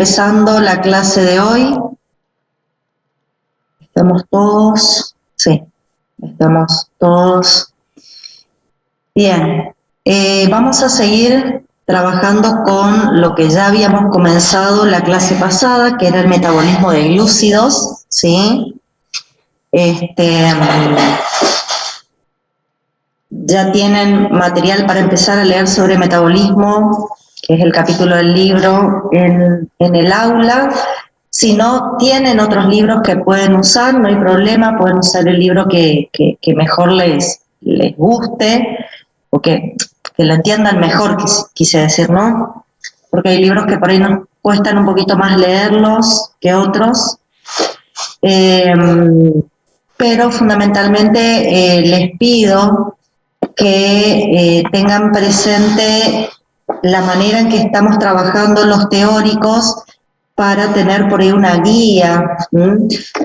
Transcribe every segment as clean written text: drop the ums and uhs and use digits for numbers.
empezando la clase de hoy. ¿Estamos todos? Sí, estamos todos. Bien, vamos a seguir trabajando con lo que ya habíamos comenzado la clase pasada, que era el metabolismo de glúcidos, ¿sí? Ya tienen material para empezar a leer sobre metabolismo, que es el capítulo del libro en el aula. Si no tienen otros libros que pueden usar, no hay problema, pueden usar el libro que mejor les guste, o que lo entiendan mejor, quise decir, ¿no? Porque hay libros que por ahí nos cuestan un poquito más leerlos que otros. Pero fundamentalmente les pido que tengan presente la manera en que estamos trabajando los teóricos para tener por ahí una guía.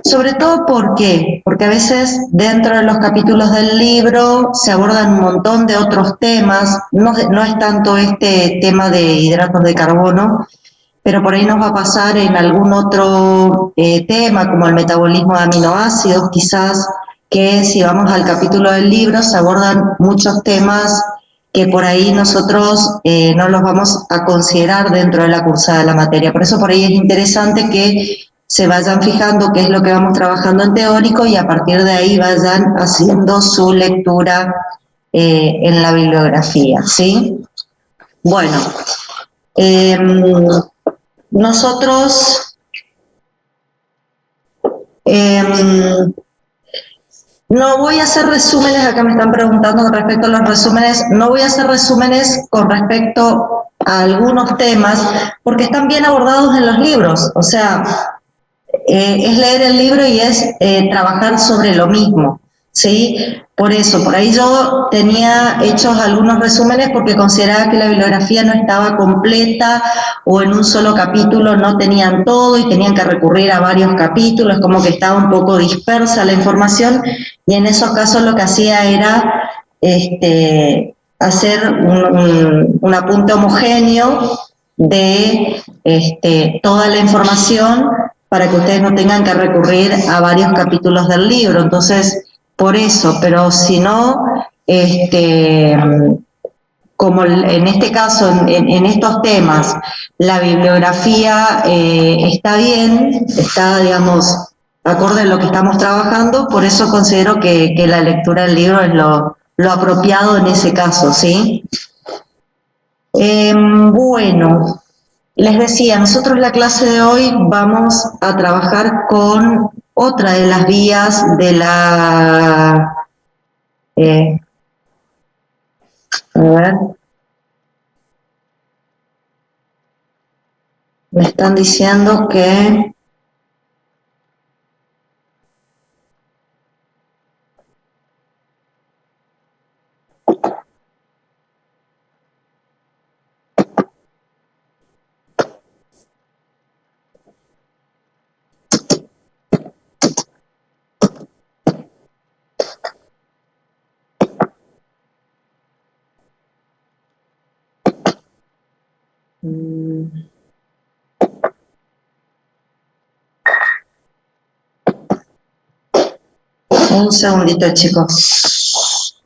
Sobre todo, ¿por qué? Porque a veces dentro de los capítulos del libro se abordan un montón de otros temas, no es tanto este tema de hidratos de carbono, pero por ahí nos va a pasar en algún otro tema, como el metabolismo de aminoácidos, quizás, que si vamos al capítulo del libro se abordan muchos temas que por ahí nosotros no los vamos a considerar dentro de la cursada de la materia. Por eso por ahí es interesante que se vayan fijando qué es lo que vamos trabajando en teórico y a partir de ahí vayan haciendo su lectura en la bibliografía, ¿sí? Bueno, nosotros no voy a hacer resúmenes, acá me están preguntando con respecto a los resúmenes, no voy a hacer resúmenes con respecto a algunos temas, porque están bien abordados en los libros, o sea, es leer el libro y es trabajar sobre lo mismo, ¿sí? Por eso, por ahí yo tenía hechos algunos resúmenes porque consideraba que la bibliografía no estaba completa o en un solo capítulo no tenían todo y tenían que recurrir a varios capítulos, como que estaba un poco dispersa la información y en esos casos lo que hacía era hacer un apunte homogéneo de toda la información para que ustedes no tengan que recurrir a varios capítulos del libro. Entonces, por eso, pero si no, como en este caso, en estos temas, la bibliografía está bien, está, digamos, acorde a lo que estamos trabajando, por eso considero que la lectura del libro es lo apropiado en ese caso, ¿sí? Bueno, les decía, nosotros en la clase de hoy vamos a trabajar con otra de las vías de la... a ver... Me están diciendo que... Un segundito, chicos.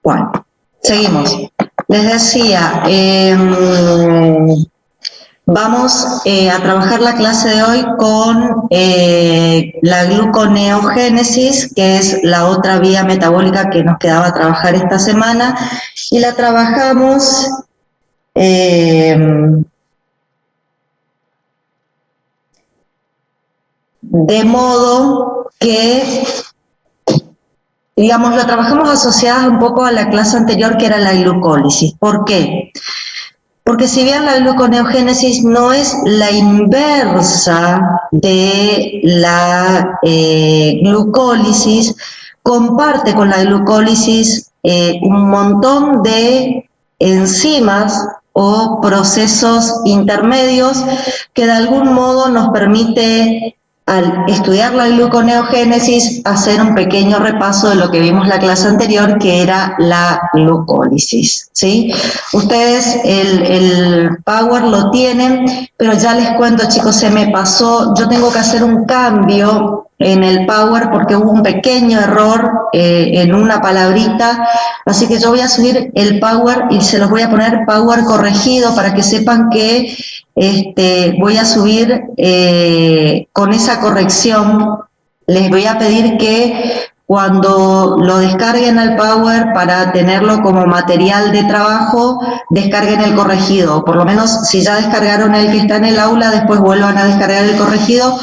Bueno, seguimos. Les decía, vamos a trabajar la clase de hoy con la gluconeogénesis, que es la otra vía metabólica que nos quedaba trabajar esta semana, y la trabajamos de modo que, digamos, lo trabajamos asociada un poco a la clase anterior que era la glucólisis. ¿Por qué? Porque si bien la gluconeogénesis no es la inversa de la glucólisis, comparte con la glucólisis un montón de enzimas o procesos intermedios que de algún modo nos permite, al estudiar la gluconeogénesis, hacer un pequeño repaso de lo que vimos la clase anterior, que era la glucólisis, ¿sí? Ustedes el Power lo tienen, pero ya les cuento, chicos, se me pasó, yo tengo que hacer un cambio en el Power porque hubo un pequeño error en una palabrita, así que yo voy a subir el Power y se los voy a poner Power corregido para que sepan que voy a subir con esa corrección. Les voy a pedir que cuando lo descarguen al Power para tenerlo como material de trabajo, descarguen el corregido. Por lo menos si ya descargaron el que está en el aula, después vuelvan a descargar el corregido,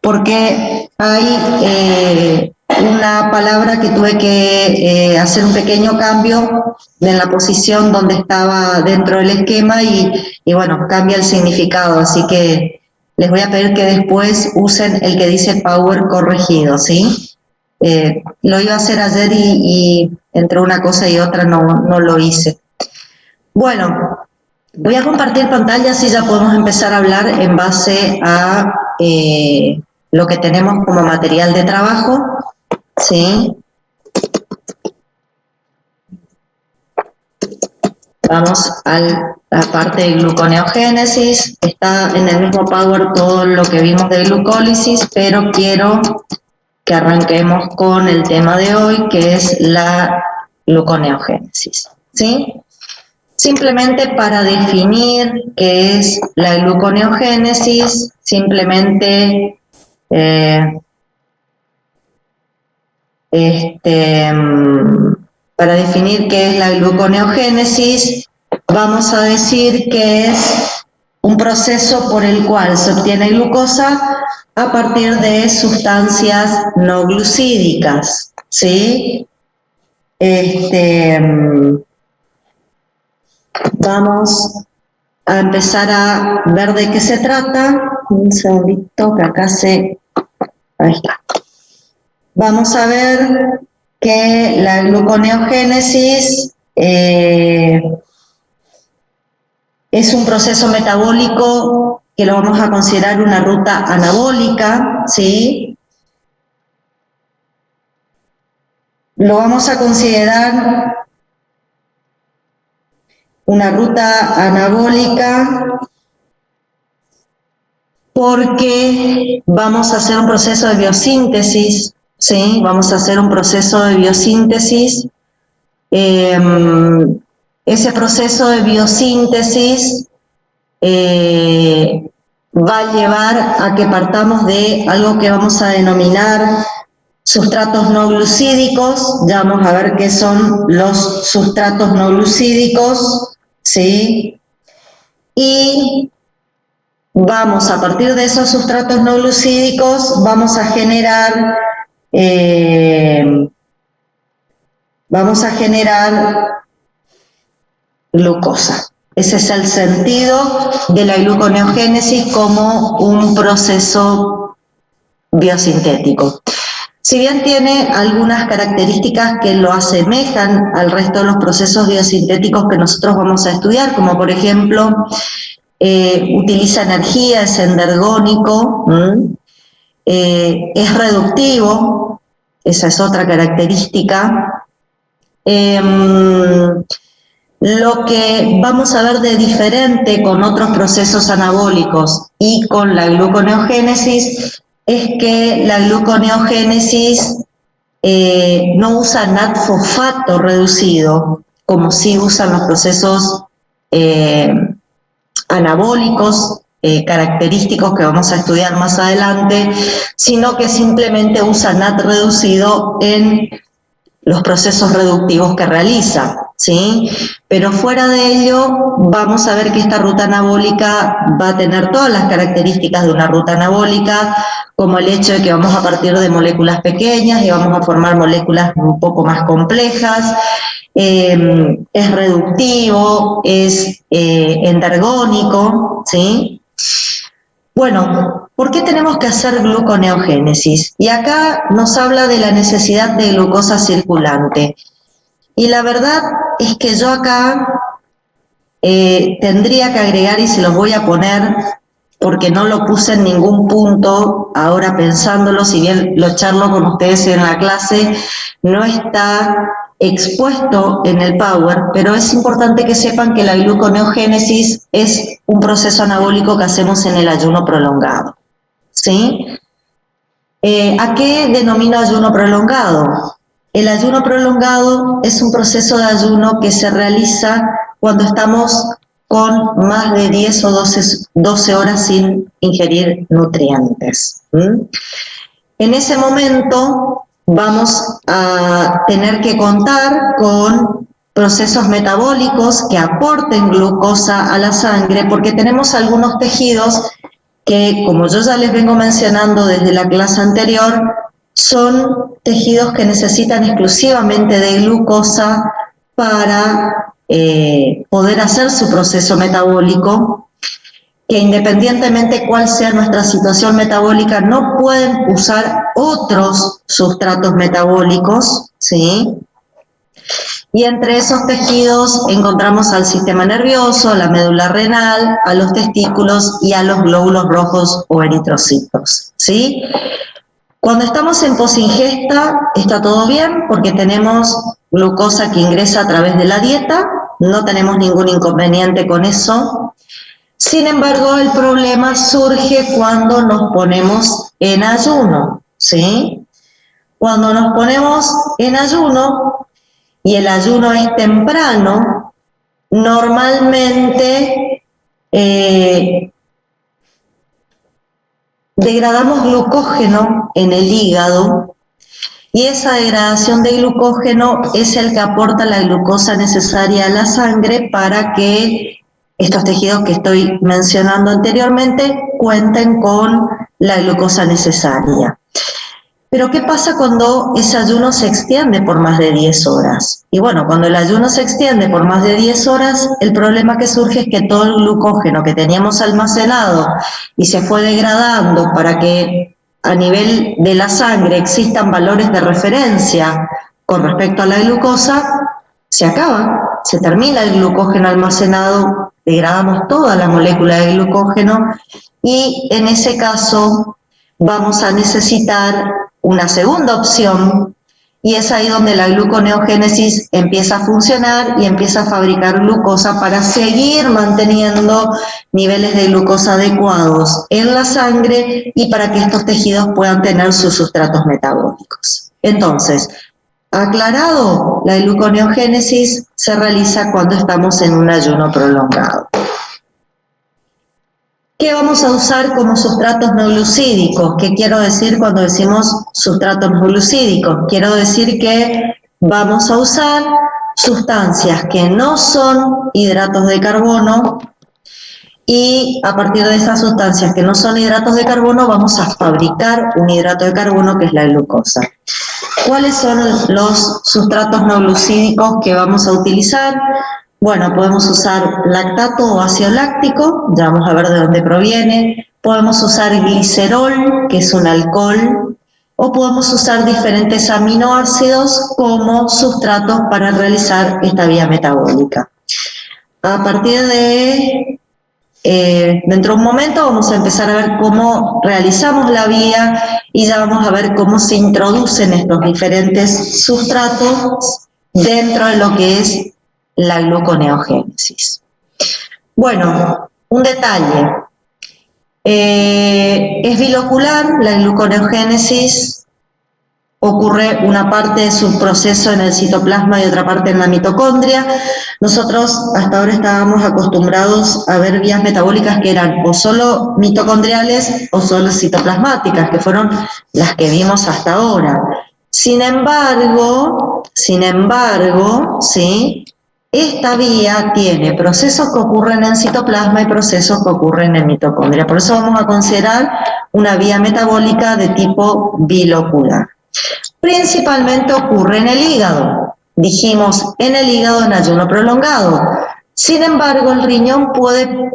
porque hay una palabra que tuve que hacer un pequeño cambio en la posición donde estaba dentro del esquema y bueno, cambia el significado, así que les voy a pedir que después usen el que dice Power corregido, ¿sí? Lo iba a hacer ayer y entre una cosa y otra no lo hice. Bueno, voy a compartir pantalla, así ya podemos empezar a hablar en base a lo que tenemos como material de trabajo, ¿sí? Vamos a la parte de gluconeogénesis. Está en el mismo Power todo lo que vimos de glucólisis, pero quiero que arranquemos con el tema de hoy, que es la gluconeogénesis, ¿sí? Simplemente para definir qué es la gluconeogénesis, simplemente para definir qué es la gluconeogénesis, vamos a decir que es un proceso por el cual se obtiene glucosa a partir de sustancias no glucídicas, ¿sí? Vamos a empezar a ver de qué se trata. Un segundito, que acá ahí está. Vamos a ver que la gluconeogénesis es un proceso metabólico que lo vamos a considerar una ruta anabólica, ¿sí? Lo vamos a considerar una ruta anabólica porque vamos a hacer un proceso de biosíntesis, ¿sí? Vamos a hacer un proceso de biosíntesis. Ese proceso de biosíntesis va a llevar a que partamos de algo que vamos a denominar sustratos no glucídicos. Ya vamos a ver qué son los sustratos no glucídicos, ¿sí? Y vamos, a partir de esos sustratos no glucídicos, vamos a generar glucosa. Ese es el sentido de la gluconeogénesis como un proceso biosintético. Si bien tiene algunas características que lo asemejan al resto de los procesos biosintéticos que nosotros vamos a estudiar, como por ejemplo, utiliza energía, es endergónico, es reductivo, esa es otra característica. Lo que vamos a ver de diferente con otros procesos anabólicos y con la gluconeogénesis es que la gluconeogénesis no usa NAD-fosfato reducido, como sí usan los procesos anabólicos característicos que vamos a estudiar más adelante, sino que simplemente usa NAD reducido en los procesos reductivos que realiza, ¿sí? Pero fuera de ello, vamos a ver que esta ruta anabólica va a tener todas las características de una ruta anabólica, como el hecho de que vamos a partir de moléculas pequeñas y vamos a formar moléculas un poco más complejas, es reductivo, es endergónico, ¿sí? Bueno, ¿por qué tenemos que hacer gluconeogénesis? Y acá nos habla de la necesidad de glucosa circulante. Y la verdad es que yo acá tendría que agregar, y se los voy a poner porque no lo puse en ningún punto, ahora pensándolo, si bien lo charlo con ustedes en la clase, no está expuesto en el Power, pero es importante que sepan que la gluconeogénesis es un proceso anabólico que hacemos en el ayuno prolongado, ¿sí? ¿A qué denomino ayuno prolongado? El ayuno prolongado es un proceso de ayuno que se realiza cuando estamos con más de 10 o 12 horas sin ingerir nutrientes. En ese momento vamos a tener que contar con procesos metabólicos que aporten glucosa a la sangre, porque tenemos algunos tejidos que, como yo ya les vengo mencionando desde la clase anterior, son tejidos que necesitan exclusivamente de glucosa para poder hacer su proceso metabólico, que independientemente cuál sea nuestra situación metabólica, no pueden usar otros sustratos metabólicos, ¿sí? Y entre esos tejidos encontramos al sistema nervioso, a la médula renal, a los testículos y a los glóbulos rojos o eritrocitos, ¿sí? Cuando estamos en posingesta está todo bien porque tenemos glucosa que ingresa a través de la dieta, no tenemos ningún inconveniente con eso. Sin embargo, el problema surge cuando nos ponemos en ayuno, ¿sí? Cuando nos ponemos en ayuno y el ayuno es temprano, normalmente degradamos glucógeno en el hígado y esa degradación de glucógeno es el que aporta la glucosa necesaria a la sangre para que estos tejidos que estoy mencionando anteriormente cuenten con la glucosa necesaria. Pero ¿qué pasa cuando ese ayuno se extiende por más de 10 horas? Y bueno, cuando el ayuno se extiende por más de 10 horas, el problema que surge es que todo el glucógeno que teníamos almacenado y se fue degradando para que a nivel de la sangre existan valores de referencia con respecto a la glucosa, se acaba, se termina el glucógeno almacenado, degradamos toda la molécula de glucógeno y en ese caso vamos a necesitar una segunda opción y es ahí donde la gluconeogénesis empieza a funcionar y empieza a fabricar glucosa para seguir manteniendo niveles de glucosa adecuados en la sangre y para que estos tejidos puedan tener sus sustratos metabólicos. Entonces, aclarado, la gluconeogénesis se realiza cuando estamos en un ayuno prolongado. ¿Qué vamos a usar como sustratos no glucídicos? ¿Qué quiero decir cuando decimos sustratos no glucídicos? Quiero decir que vamos a usar sustancias que no son hidratos de carbono y a partir de esas sustancias que no son hidratos de carbono vamos a fabricar un hidrato de carbono que es la glucosa. ¿Cuáles son los sustratos no glucídicos que vamos a utilizar? Bueno, podemos usar lactato o ácido láctico, ya vamos a ver de dónde proviene. Podemos usar glicerol, que es un alcohol, o podemos usar diferentes aminoácidos como sustratos para realizar esta vía metabólica. A partir de dentro de un momento vamos a empezar a ver cómo realizamos la vía y ya vamos a ver cómo se introducen estos diferentes sustratos dentro de lo que es la gluconeogénesis. Bueno, un detalle. Es bilocular, la gluconeogénesis ocurre una parte de su proceso en el citoplasma y otra parte en la mitocondria. Nosotros hasta ahora estábamos acostumbrados a ver vías metabólicas que eran o solo mitocondriales o solo citoplasmáticas, que fueron las que vimos hasta ahora. Sin embargo, ¿sí? Esta vía tiene procesos que ocurren en citoplasma y procesos que ocurren en mitocondria. Por eso vamos a considerar una vía metabólica de tipo bilocular. Principalmente ocurre en el hígado. Dijimos en el hígado en ayuno prolongado. Sin embargo, el riñón puede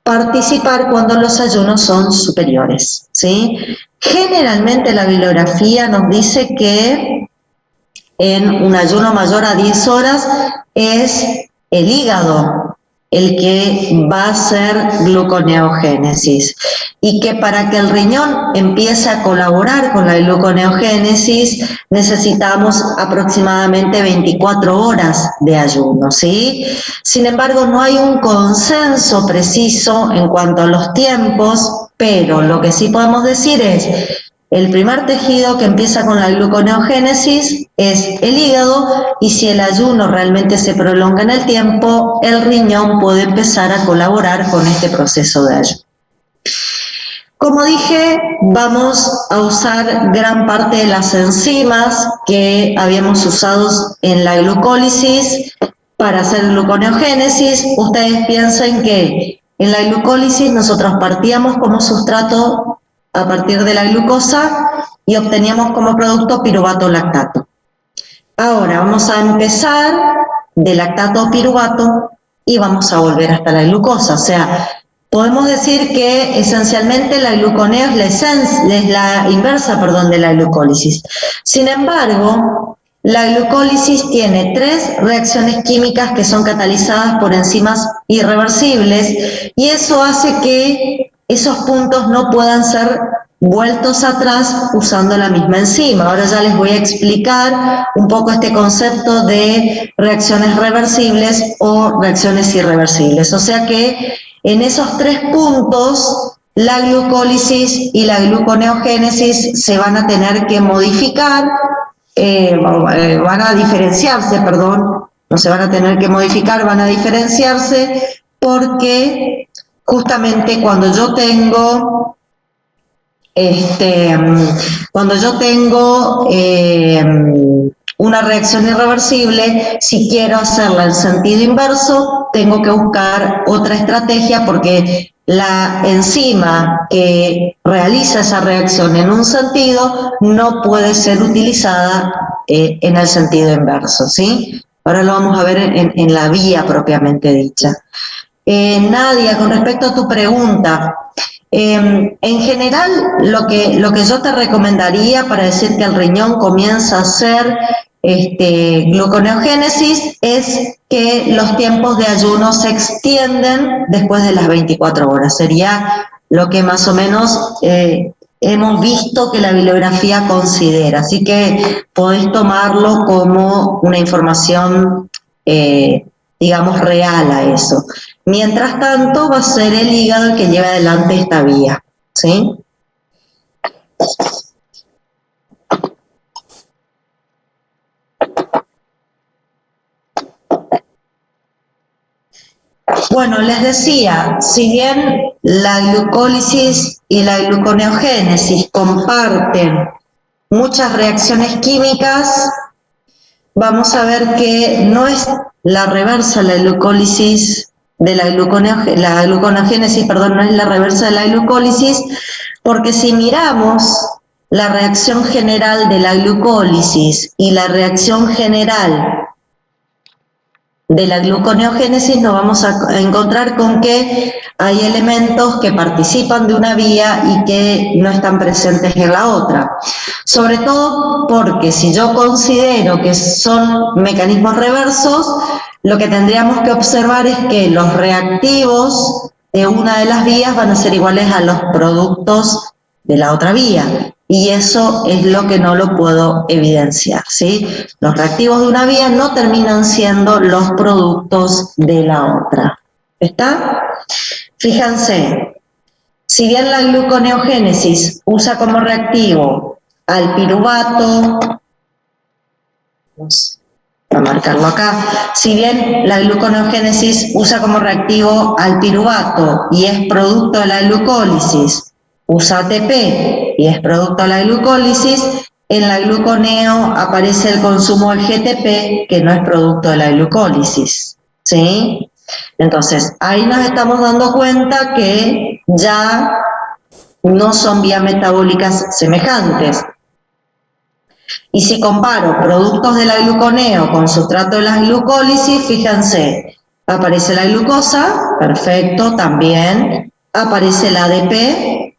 participar cuando los ayunos son superiores, ¿sí? Generalmente la bibliografía nos dice que en un ayuno mayor a 10 horas es el hígado el que va a hacer gluconeogénesis, y que para que el riñón empiece a colaborar con la gluconeogénesis necesitamos aproximadamente 24 horas de ayuno, ¿sí? Sin embargo, no hay un consenso preciso en cuanto a los tiempos, pero lo que sí podemos decir es: el primer tejido que empieza con la gluconeogénesis es el hígado, y si el ayuno realmente se prolonga en el tiempo, el riñón puede empezar a colaborar con este proceso de ayuno. Como dije, vamos a usar gran parte de las enzimas que habíamos usado en la glucólisis para hacer gluconeogénesis. Ustedes piensen que en la glucólisis nosotros partíamos como sustrato a partir de la glucosa y obteníamos como producto piruvato lactato. Ahora vamos a empezar de lactato a piruvato y vamos a volver hasta la glucosa. O sea, podemos decir que esencialmente la gluconeo es la inversa, de la glucólisis. Sin embargo, la glucólisis tiene 3 reacciones químicas que son catalizadas por enzimas irreversibles, y eso hace que esos puntos no puedan ser vueltos atrás usando la misma enzima. Ahora ya les voy a explicar un poco este concepto de reacciones reversibles o reacciones irreversibles. O sea que en esos 3 puntos, la glucólisis y la gluconeogénesis se van a tener que modificar, van a diferenciarse, no se van a tener que modificar, van a diferenciarse, porque justamente cuando yo tengo una reacción irreversible, si quiero hacerla en sentido inverso, tengo que buscar otra estrategia, porque la enzima que realiza esa reacción en un sentido no puede ser utilizada en el sentido inverso, ¿sí? Ahora lo vamos a ver en la vía propiamente dicha. Nadia, con respecto a tu pregunta, en general lo que yo te recomendaría para decir que el riñón comienza a hacer gluconeogénesis es que los tiempos de ayuno se extienden después de las 24 horas. Sería lo que más o menos hemos visto que la bibliografía considera. Así que podés tomarlo como una información, digamos, real a eso. Mientras tanto, va a ser el hígado el que lleve adelante esta vía, ¿sí? Bueno, les decía, si bien la glucólisis y la gluconeogénesis comparten muchas reacciones químicas, vamos a ver que no es la reversa la glucólisis de la gluconeogénesis, no es la reversa de la glucólisis, porque si miramos la reacción general de la glucólisis y la reacción general de la gluconeogénesis, nos vamos a encontrar con que hay elementos que participan de una vía y que no están presentes en la otra. Sobre todo porque si yo considero que son mecanismos reversos, lo que tendríamos que observar es que los reactivos de una de las vías van a ser iguales a los productos de la otra vía. Y eso es lo que no lo puedo evidenciar, ¿sí? Los reactivos de una vía no terminan siendo los productos de la otra. ¿Está? Fíjense, si bien la gluconeogénesis usa como reactivo al piruvato, vamos a marcarlo acá, si bien la gluconeogénesis usa como reactivo al piruvato y es producto de la glucólisis, usa ATP y es producto de la glucólisis, en la gluconeo aparece el consumo del GTP, que no es producto de la glucólisis, ¿sí? Entonces, ahí nos estamos dando cuenta que ya no son vías metabólicas semejantes. Y si comparo productos de la gluconeo con sustrato de la glucólisis, fíjense, aparece la glucosa, perfecto, también, aparece el ADP,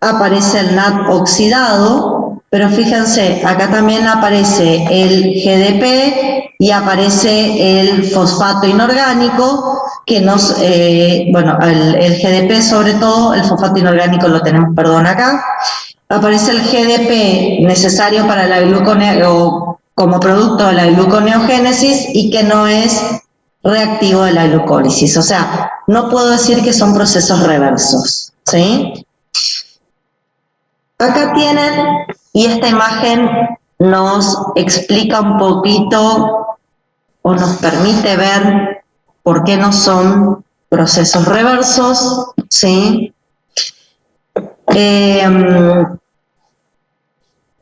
aparece el NAD oxidado, pero fíjense, acá también aparece el GDP y aparece el fosfato inorgánico, que nos, bueno, el GDP sobre todo, el fosfato inorgánico lo tenemos, perdón, acá. Aparece el GDP necesario para la gluconeogénesis, como producto de la gluconeogénesis, y que no es reactivo de la glucólisis. O sea, no puedo decir que son procesos reversos, ¿sí? Acá tienen, y esta imagen nos explica un poquito o nos permite ver por qué no son procesos reversos, ¿sí?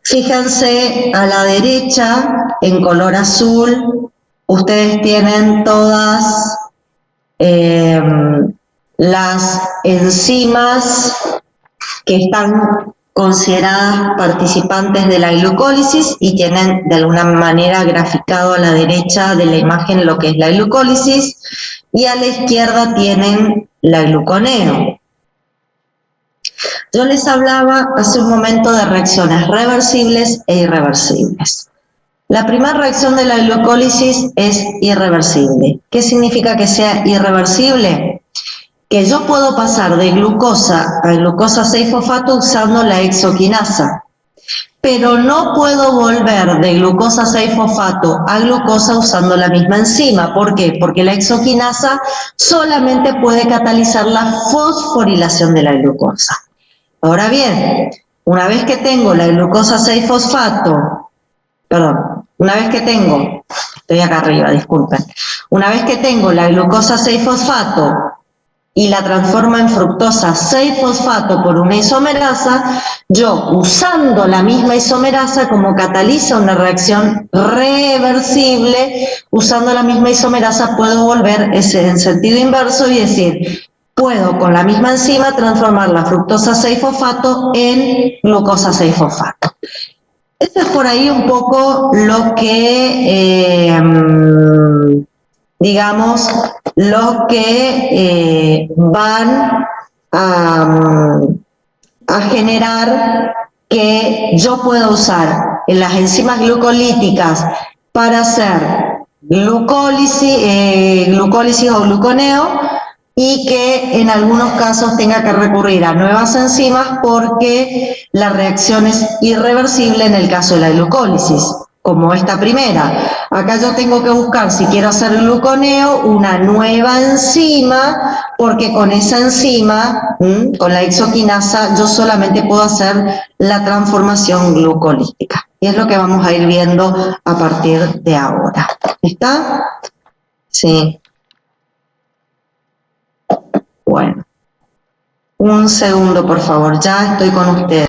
Fíjense a la derecha, en color azul, ustedes tienen todas las enzimas que están consideradas participantes de la glucólisis y tienen de alguna manera graficado a la derecha de la imagen lo que es la glucólisis y a la izquierda tienen la gluconeo. Yo les hablaba hace un momento de reacciones reversibles e irreversibles. La primera reacción de la glucólisis es irreversible. ¿Qué significa que sea irreversible? Que yo puedo pasar de glucosa a glucosa 6-fosfato usando la hexoquinasa, pero no puedo volver de glucosa 6-fosfato a glucosa usando la misma enzima. ¿Por qué? Porque la hexoquinasa solamente puede catalizar la fosforilación de la glucosa. Ahora bien, una vez que tengo la glucosa 6-fosfato, perdón, una vez que tengo, estoy acá arriba, disculpen, una vez que tengo la glucosa 6-fosfato y la transformo en fructosa 6-fosfato por una isomerasa, yo usando la misma isomerasa como cataliza una reacción reversible, usando la misma isomerasa puedo volver ese en sentido inverso y decir, puedo con la misma enzima transformar la fructosa 6-fosfato en glucosa 6-fosfato. Eso es por ahí un poco lo que, digamos, lo que van a generar que yo pueda usar en las enzimas glucolíticas para hacer glucólisis o gluconeo, y que en algunos casos tenga que recurrir a nuevas enzimas porque la reacción es irreversible en el caso de la glucólisis, como esta primera. Acá yo tengo que buscar, si quiero hacer gluconeo, una nueva enzima, porque con esa enzima, con la hexoquinasa, yo solamente puedo hacer la transformación glucolítica. Y es lo que vamos a ir viendo a partir de ahora. ¿Está? Sí. Bueno, un segundo, por favor, ya estoy con usted.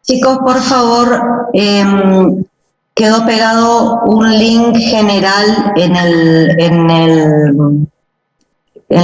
Chicos, por favor, quedó pegado un link general en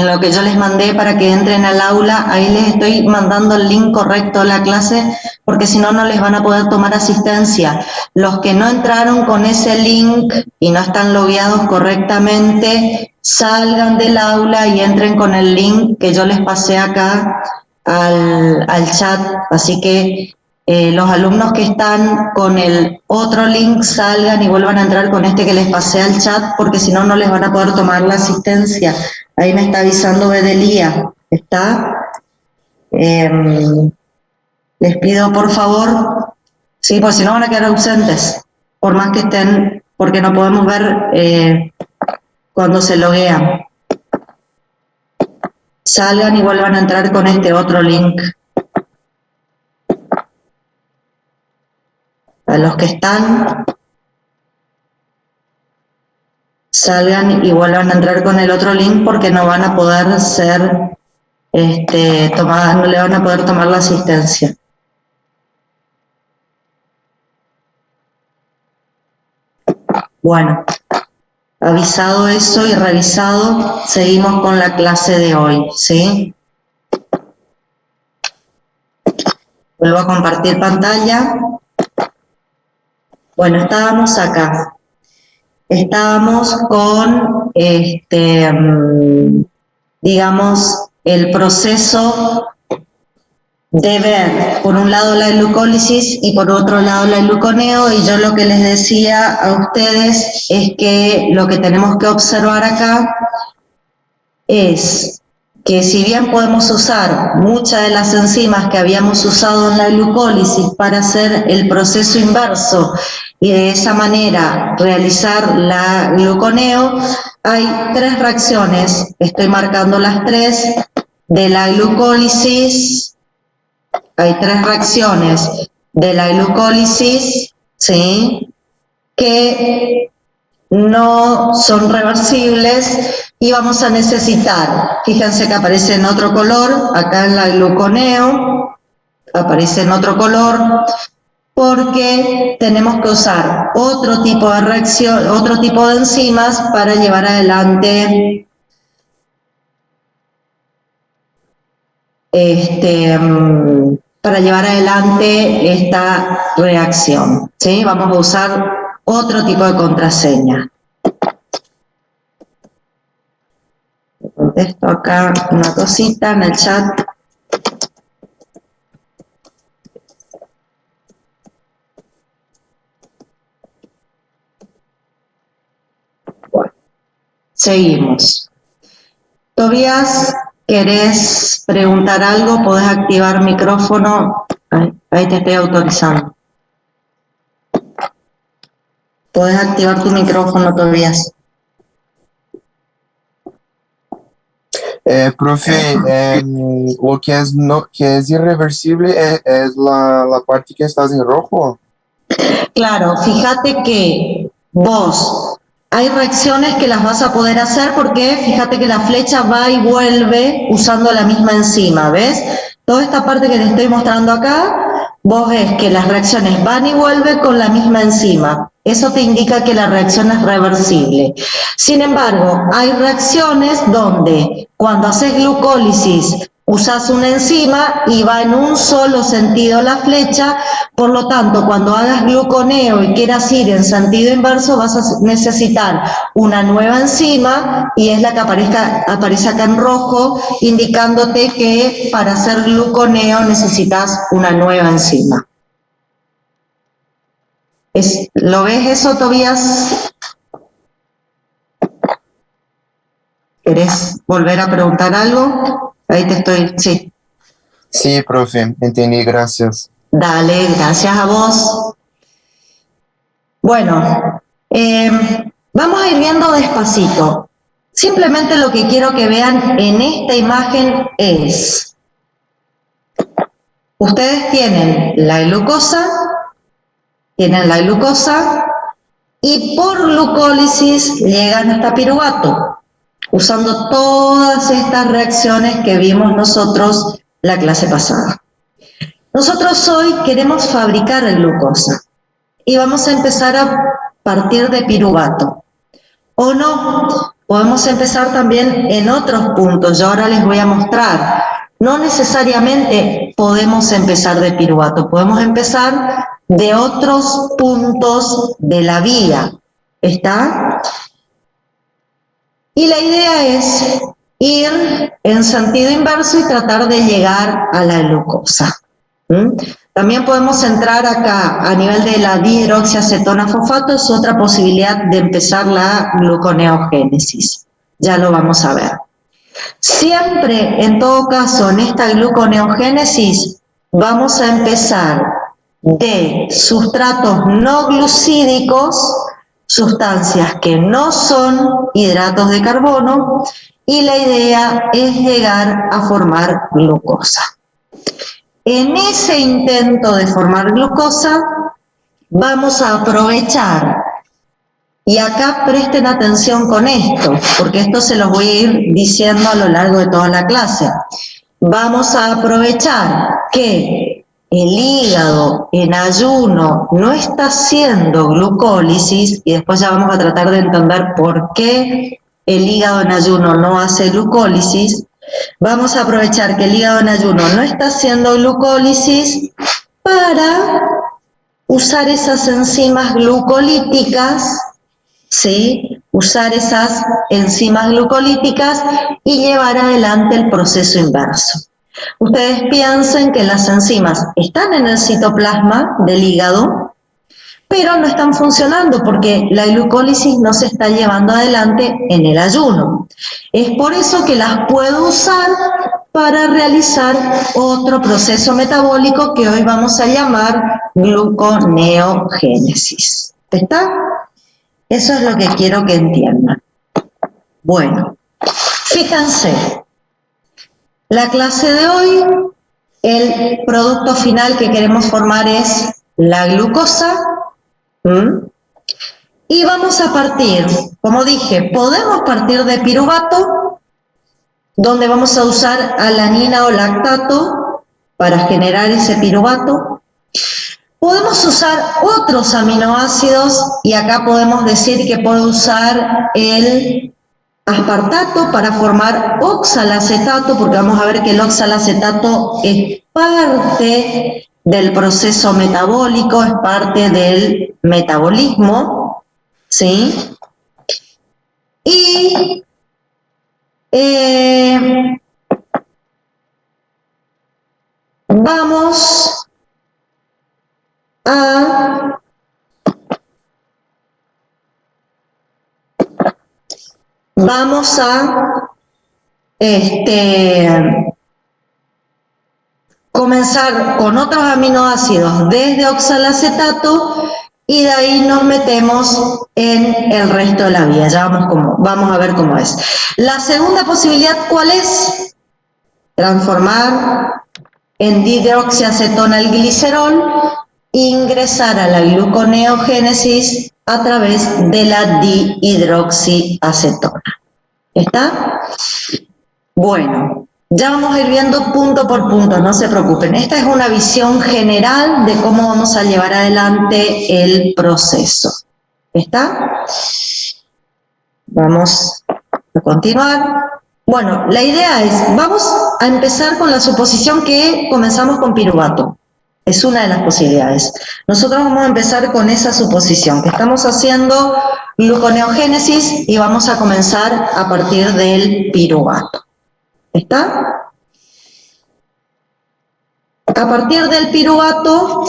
lo que yo les mandé para que entren al aula. Ahí les estoy mandando el link correcto a la clase, porque si no, no les van a poder tomar asistencia. Los que no entraron con ese link y no están logueados correctamente, salgan del aula y entren con el link que yo les pasé acá al chat. Así que los alumnos que están con el otro link salgan y vuelvan a entrar con este que les pasé al chat, porque si no, no les van a poder tomar la asistencia. Ahí me está avisando Bedelía. ¿Está? Les pido, por favor, sí, porque si no van a quedar ausentes, por más que estén, porque no podemos ver cuando se loguean. Salgan y vuelvan a entrar con este otro link. A los que están, salgan y vuelvan a entrar con el otro link, porque no van a poder ser tomadas, no le van a poder tomar la asistencia. Bueno, avisado eso y revisado, seguimos con la clase de hoy, ¿sí? Vuelvo a compartir pantalla. Bueno, estábamos acá. Estábamos con, digamos, el proceso de ver, por un lado la glucólisis y por otro lado el gluconeo, y yo lo que les decía a ustedes es que lo que tenemos que observar acá es que si bien podemos usar muchas de las enzimas que habíamos usado en la glucólisis para hacer el proceso inverso y de esa manera realizar la gluconeo, hay tres reacciones, estoy marcando las tres, de la glucólisis, hay tres reacciones de la glucólisis, ¿sí?, que no son reversibles y vamos a necesitar, fíjense que aparece en otro color, acá en la gluconeo, aparece en otro color, porque tenemos que usar otro tipo de reacción, otro tipo de enzimas para llevar adelante esta reacción, ¿sí? Vamos a usar otro tipo de contraseña. Contesto acá una cosita en el chat. Bueno, seguimos. Tobías, ¿querés preguntar algo? ¿Podés activar micrófono? Ahí te estoy autorizando. Podés activar tu micrófono, Tobías. Profe, lo que es irreversible es la parte que estás en rojo. Claro, fíjate que vos, hay reacciones que las vas a poder hacer porque fíjate que la flecha va y vuelve usando la misma enzima, ¿ves? Toda esta parte que te estoy mostrando acá, vos ves que las reacciones van y vuelven con la misma enzima. Eso te indica que la reacción es reversible. Sin embargo, hay reacciones donde cuando haces glucólisis usas una enzima y va en un solo sentido la flecha, por lo tanto, cuando hagas gluconeo y quieras ir en sentido inverso, vas a necesitar una nueva enzima y es la que aparece acá en rojo, indicándote que para hacer gluconeo necesitas una nueva enzima. ¿Lo ves eso, Tobías? ¿Querés volver a preguntar algo? Ahí te estoy, sí. Sí, profe, entendí, gracias. Dale, gracias a vos. Bueno, vamos a ir viendo despacito. Simplemente lo que quiero que vean en esta imagen es, ustedes tienen la glucosa y por glucólisis llegan hasta piruvato, usando todas estas reacciones que vimos nosotros la clase pasada. Nosotros hoy queremos fabricar glucosa y vamos a empezar a partir de piruvato. O no, podemos empezar también en otros puntos, yo ahora les voy a mostrar. No necesariamente podemos empezar de piruvato, podemos empezar de otros puntos de la vía, ¿está? Y la idea es ir en sentido inverso y tratar de llegar a la glucosa. También podemos entrar acá a nivel de la dihidroxiacetona fosfato, es otra posibilidad de empezar la gluconeogénesis. Ya lo vamos a ver. Siempre, en todo caso, en esta gluconeogénesis, vamos a empezar de sustratos no glucídicos, sustancias que no son hidratos de carbono, y la idea es llegar a formar glucosa. En ese intento de formar glucosa, vamos a aprovechar, y acá presten atención con esto, porque esto se los voy a ir diciendo a lo largo de toda la clase. Vamos a aprovechar que el hígado en ayuno no está haciendo glucólisis, y después ya vamos a tratar de entender por qué el hígado en ayuno no hace glucólisis. Vamos a aprovechar que el hígado en ayuno no está haciendo glucólisis para usar esas enzimas glucolíticas, ¿sí? Usar esas enzimas glucolíticas y llevar adelante el proceso inverso. Ustedes piensen que las enzimas están en el citoplasma del hígado, pero no están funcionando porque la glucólisis no se está llevando adelante en el ayuno. Es por eso que las puedo usar para realizar otro proceso metabólico que hoy vamos a llamar gluconeogénesis. ¿Está? Eso es lo que quiero que entiendan. Bueno, fíjense, la clase de hoy, el producto final que queremos formar es la glucosa. Y vamos a partir, como dije, podemos partir de piruvato, donde vamos a usar alanina o lactato para generar ese piruvato. Podemos usar otros aminoácidos y acá podemos decir que puedo usar el aspartato para formar oxalacetato, porque vamos a ver que el oxalacetato es parte del proceso metabólico, es parte del metabolismo, ¿sí? Y vamos a comenzar con otros aminoácidos desde oxalacetato y de ahí nos metemos en el resto de la vía. Ya vamos a ver cómo es. La segunda posibilidad, ¿cuál es? Transformar en dihidroxiacetona el glicerol, ingresar a la gluconeogénesis a través de la dihidroxiacetona. ¿Está? Bueno, ya vamos a ir viendo punto por punto, no se preocupen. Esta es una visión general de cómo vamos a llevar adelante el proceso. ¿Está? Vamos a continuar. Bueno, la idea es, vamos a empezar con la suposición que comenzamos con piruvato. Es una de las posibilidades. Nosotros vamos a empezar con esa suposición, que estamos haciendo gluconeogénesis y vamos a comenzar a partir del piruvato. ¿Está? A partir del piruvato,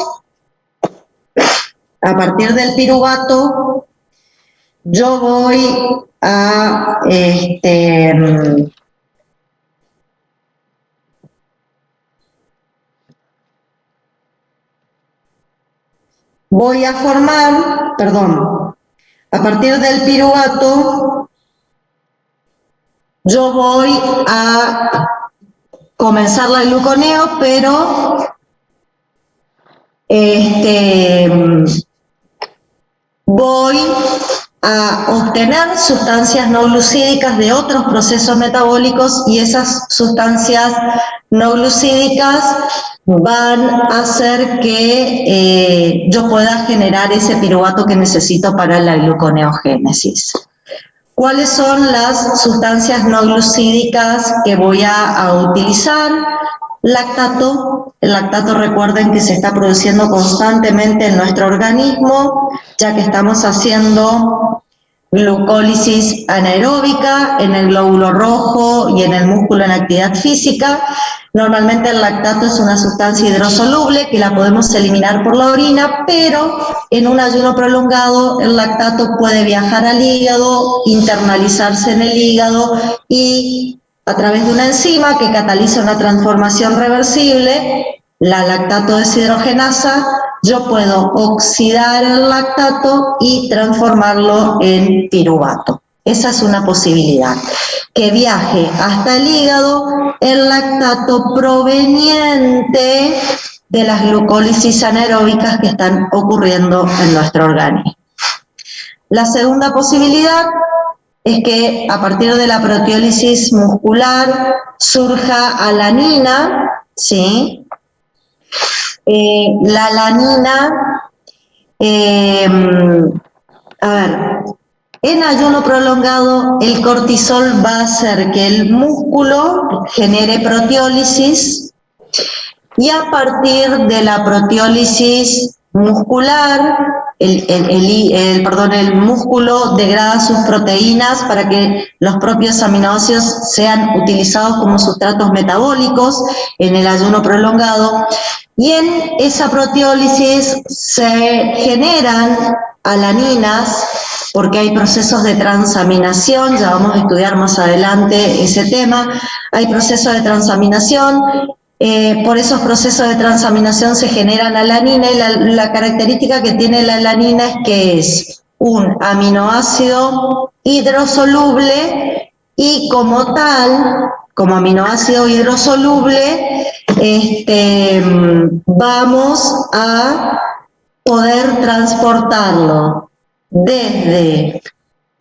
yo voy a formar, a partir del piruvato, yo voy a comenzar la gluconeo, pero voy a obtener sustancias no glucídicas de otros procesos metabólicos y esas sustancias no glucídicas van a hacer que yo pueda generar ese piruvato que necesito para la gluconeogénesis. ¿Cuáles son las sustancias no glucídicas que voy a utilizar? Lactato. El lactato, recuerden que se está produciendo constantemente en nuestro organismo, ya que estamos haciendo glucólisis anaeróbica en el glóbulo rojo y en el músculo en actividad física. Normalmente el lactato es una sustancia hidrosoluble que la podemos eliminar por la orina, pero en un ayuno prolongado el lactato puede viajar al hígado, internalizarse en el hígado y a través de una enzima que cataliza una transformación reversible, la lactato deshidrogenasa, yo puedo oxidar el lactato y transformarlo en piruvato. Esa es una posibilidad, que viaje hasta el hígado el lactato proveniente de las glucólisis anaeróbicas que están ocurriendo en nuestro organismo. La segunda posibilidad es que a partir de la proteólisis muscular surja alanina, ¿sí? La alanina, en ayuno prolongado el cortisol va a hacer que el músculo genere proteólisis y a partir de la proteólisis muscular, el músculo degrada sus proteínas para que los propios aminoácidos sean utilizados como sustratos metabólicos en el ayuno prolongado y en esa proteólisis se generan alaninas porque hay procesos de transaminación, ya vamos a estudiar más adelante ese tema, hay procesos de transaminación. Por esos procesos de transaminación se generan alanina y la característica que tiene la alanina es que es un aminoácido hidrosoluble y como tal, como aminoácido hidrosoluble, vamos a poder transportarlo desde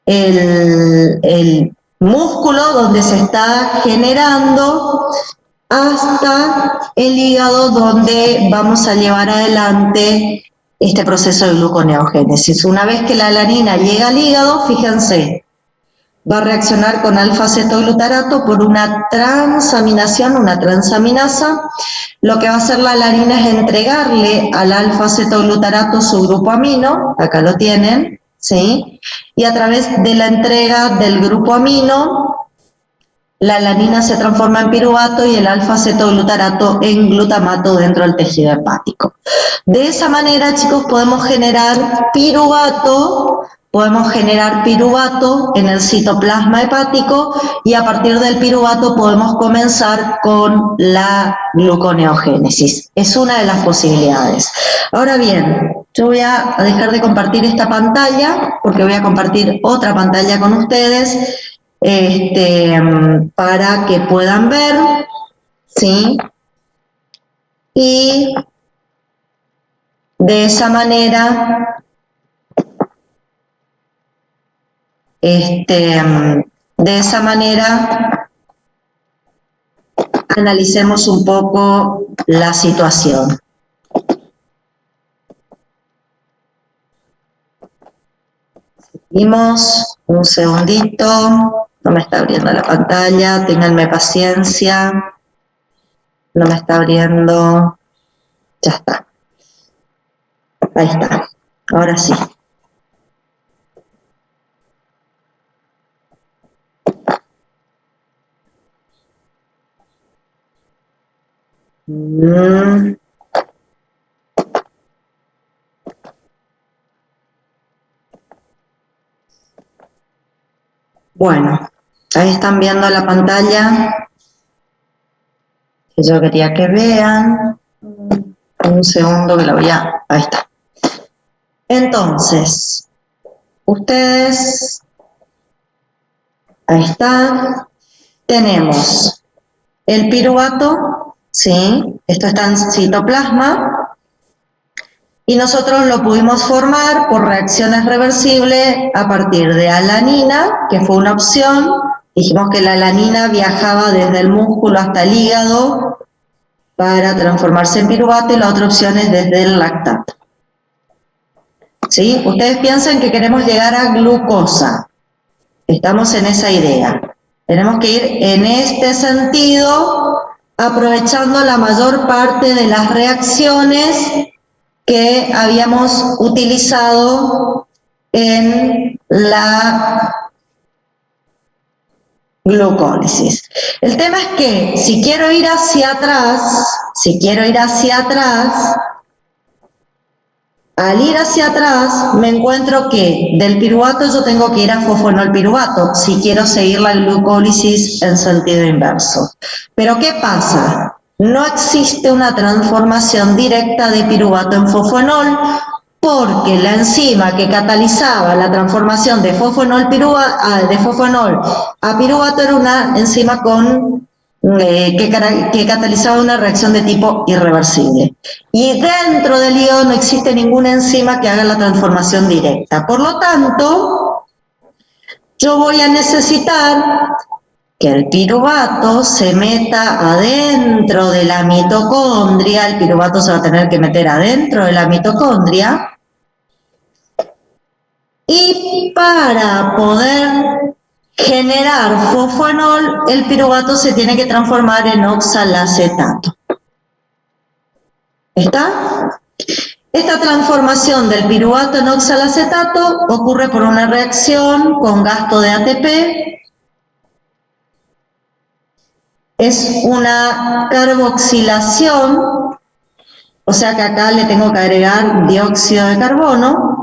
el músculo donde se está generando hasta el hígado donde vamos a llevar adelante este proceso de gluconeogénesis. Una vez que la alanina llega al hígado, fíjense, va a reaccionar con alfa-cetoglutarato por una transaminación, una transaminasa. Lo que va a hacer la alanina es entregarle al alfa-cetoglutarato su grupo amino, acá lo tienen, ¿sí? Y a través de la entrega del grupo amino, la alanina se transforma en piruvato y el alfa-cetoglutarato en glutamato dentro del tejido hepático. De esa manera, chicos, podemos generar piruvato en el citoplasma hepático y a partir del piruvato podemos comenzar con la gluconeogénesis. Es una de las posibilidades. Ahora bien, yo voy a dejar de compartir esta pantalla porque voy a compartir otra pantalla con ustedes para que puedan ver, ¿sí? Y de esa manera analicemos un poco la situación. Seguimos un segundito, no me está abriendo la pantalla, ténganme paciencia, no me está abriendo, ya está, ahí está, ahora sí. Bueno, ahí están viendo la pantalla que yo quería que vean. Un segundo que la voy a... Ahí está. Entonces, ustedes... Ahí está. Tenemos el piruvato, ¿sí? Esto está en citoplasma. y nosotros lo pudimos formar por reacciones reversibles a partir de alanina, que fue una opción. Dijimos que la alanina viajaba desde el músculo hasta el hígado para transformarse en piruvato, y la otra opción es desde el lactato. ¿Sí? Ustedes piensan que queremos llegar a glucosa. Estamos en esa idea. Tenemos que ir en este sentido, aprovechando la mayor parte de las reacciones que habíamos utilizado en la glucólisis. El tema es que si quiero ir hacia atrás, al ir hacia atrás me encuentro que del piruvato yo tengo que ir a fosfonolpiruvato si quiero seguir la glucólisis en sentido inverso. Pero ¿qué pasa? No existe una transformación directa de piruvato en fosfonol, porque la enzima que catalizaba la transformación de fosfonol a piruvato era una enzima que catalizaba una reacción de tipo irreversible. Y dentro del hígado no existe ninguna enzima que haga la transformación directa. Por lo tanto, yo voy a necesitar que el piruvato se meta adentro de la mitocondria. El piruvato se va a tener que meter adentro de la mitocondria, y para poder generar fosfonol, el piruvato se tiene que transformar en oxalacetato. ¿Está? Esta transformación del piruvato en oxalacetato ocurre por una reacción con gasto de ATP. Es una carboxilación, o sea que acá le tengo que agregar dióxido de carbono,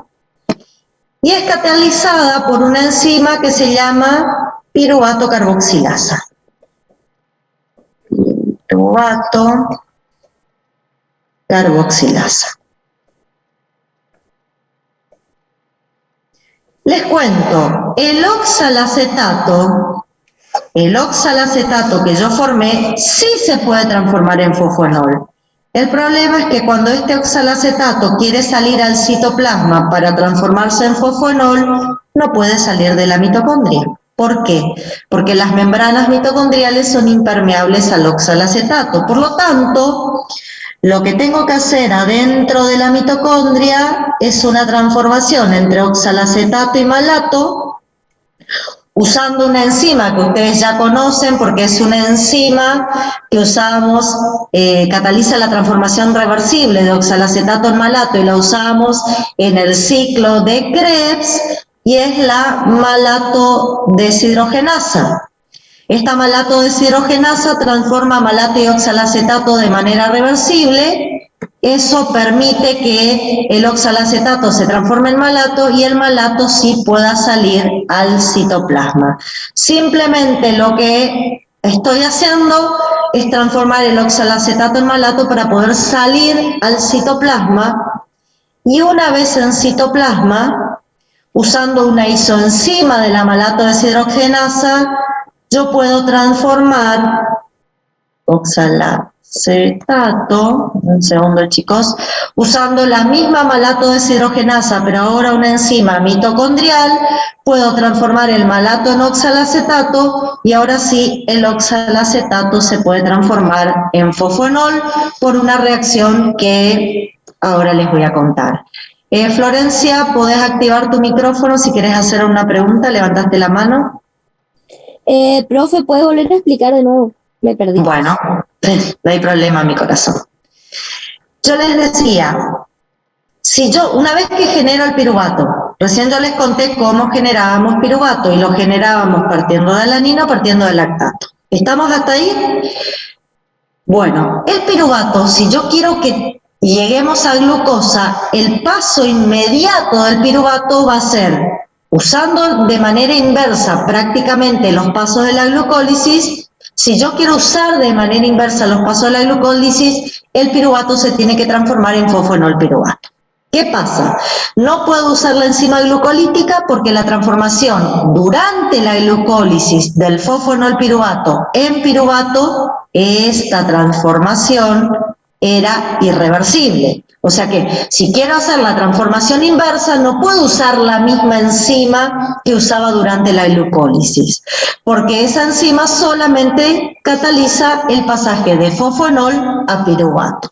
y es catalizada por una enzima que se llama piruvato carboxilasa. Piruvato carboxilasa. Les cuento, el oxalacetato que yo formé sí se puede transformar en fosfonol. El problema es que cuando este oxalacetato quiere salir al citoplasma para transformarse en fosfonol, no puede salir de la mitocondria. ¿Por qué? Porque las membranas mitocondriales son impermeables al oxalacetato. Por lo tanto, lo que tengo que hacer adentro de la mitocondria es una transformación entre oxalacetato y malato, usando una enzima que ustedes ya conocen, porque es una enzima que usamos, cataliza la transformación reversible de oxalacetato en malato, y la usamos en el ciclo de Krebs, y es la malato deshidrogenasa. Esta malato deshidrogenasa transforma malato y oxalacetato de manera reversible. Eso permite que el oxalacetato se transforme en malato y el malato sí pueda salir al citoplasma. Simplemente lo que estoy haciendo es transformar el oxalacetato en malato para poder salir al citoplasma, y una vez en citoplasma, usando una isoenzima de la malato deshidrogenasa, yo puedo transformar oxalacetato, un segundo chicos, usando la misma malato deshidrogenasa, pero ahora una enzima mitocondrial, puedo transformar el malato en oxalacetato, y ahora sí el oxalacetato se puede transformar en fosfonol por una reacción que ahora les voy a contar. Florencia, podés activar tu micrófono si querés hacer una pregunta. ¿Levantaste la mano? Profe, ¿puede volver a explicar de nuevo? Me perdí. Bueno, no hay problema, mi corazón. Yo les decía, si yo, una vez que genero el piruvato, recién yo les conté cómo generábamos piruvato, y lo generábamos partiendo de alanina o partiendo de lactato. ¿Estamos hasta ahí? Bueno, el piruvato, si yo quiero que lleguemos a glucosa, el paso inmediato del piruvato va a ser, usando de manera inversa prácticamente los pasos de la glucólisis. Si yo quiero usar de manera inversa los pasos de la glucólisis, el piruvato se tiene que transformar en fosfonolpiruvato. ¿Qué pasa? No puedo usar la enzima glucolítica porque la transformación durante la glucólisis del fosfonolpiruvato en piruvato, esta transformación era irreversible. O sea que si quiero hacer la transformación inversa, no puedo usar la misma enzima que usaba durante la glucólisis, porque esa enzima solamente cataliza el pasaje de fosfonol a piruvato.